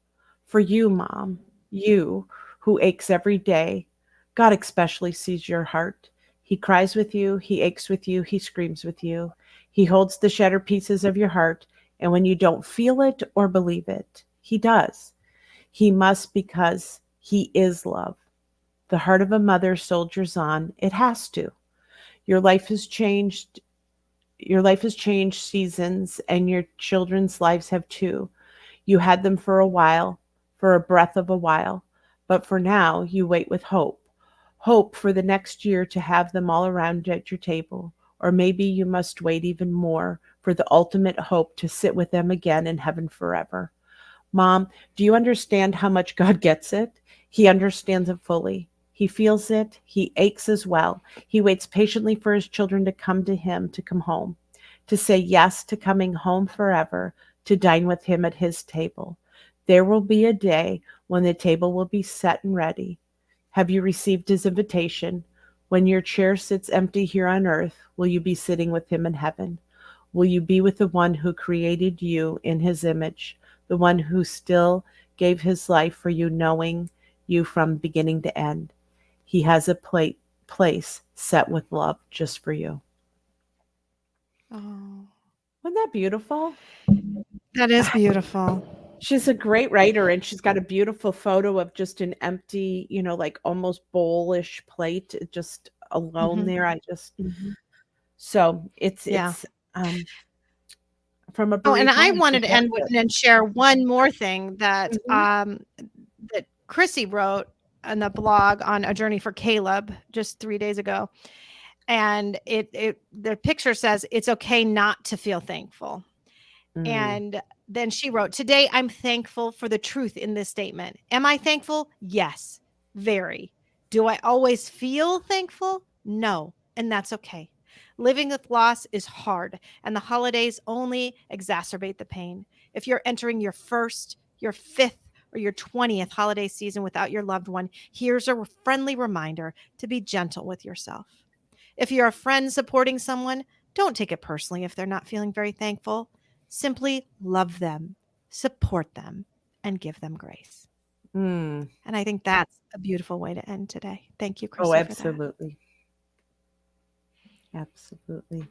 for you, Mom, you who aches every day. God especially sees your heart. He cries with you, he aches with you, he screams with you. He holds the shattered pieces of your heart, and when you don't feel it or believe it, he does. He must, because he is love. The heart of a mother soldiers on. It has to. Your life has changed. Your life has changed seasons, and your children's lives have too. You had them for a while, for a breath of a while, but for now you wait with hope. Hope for the next year to have them all around at your table. Or maybe you must wait even more for the ultimate hope to sit with them again in heaven forever. Mom, do you understand how much God gets it? He understands it fully. He feels it. He aches as well. He waits patiently for his children to come to him, to come home, to say yes to coming home forever, to dine with him at his table. There will be a day when the table will be set and ready. Have you received his invitation? When your chair sits empty here on earth, will you be sitting with him in heaven? Will you be with the one who created you in his image, the one who still gave his life for you, knowing you from beginning to end? He has a place set with love just for you. Oh, Wasn't that beautiful? that is beautiful. She's a great writer, and she's got a beautiful photo of just an empty, like almost bowlish plate, just alone Hmm. there. I just so Yeah. it's from a Oh, and bereaved I mom. She wanted to gets end with it. and share one more thing that Mhm. that Chrissy wrote on the blog on A Journey for Caleb just 3 days ago. And it the picture says it's okay not to feel thankful. Mm, And then she wrote, "Today I'm thankful for the truth in this statement. Am I thankful? Yes, very. Do I always feel thankful? No, and that's okay. Living with loss is hard, and the holidays only exacerbate the pain. If you're entering your first, your fifth, or your 20th holiday season without your loved one, here's a friendly reminder to be gentle with yourself. If you're a friend supporting someone, don't take it personally if they're not feeling very thankful. Simply love them, support them, and give them grace." mm. And I think that's a beautiful way to end today. Thank you, Oh, Chrissy, for that. absolutely. Absolutely.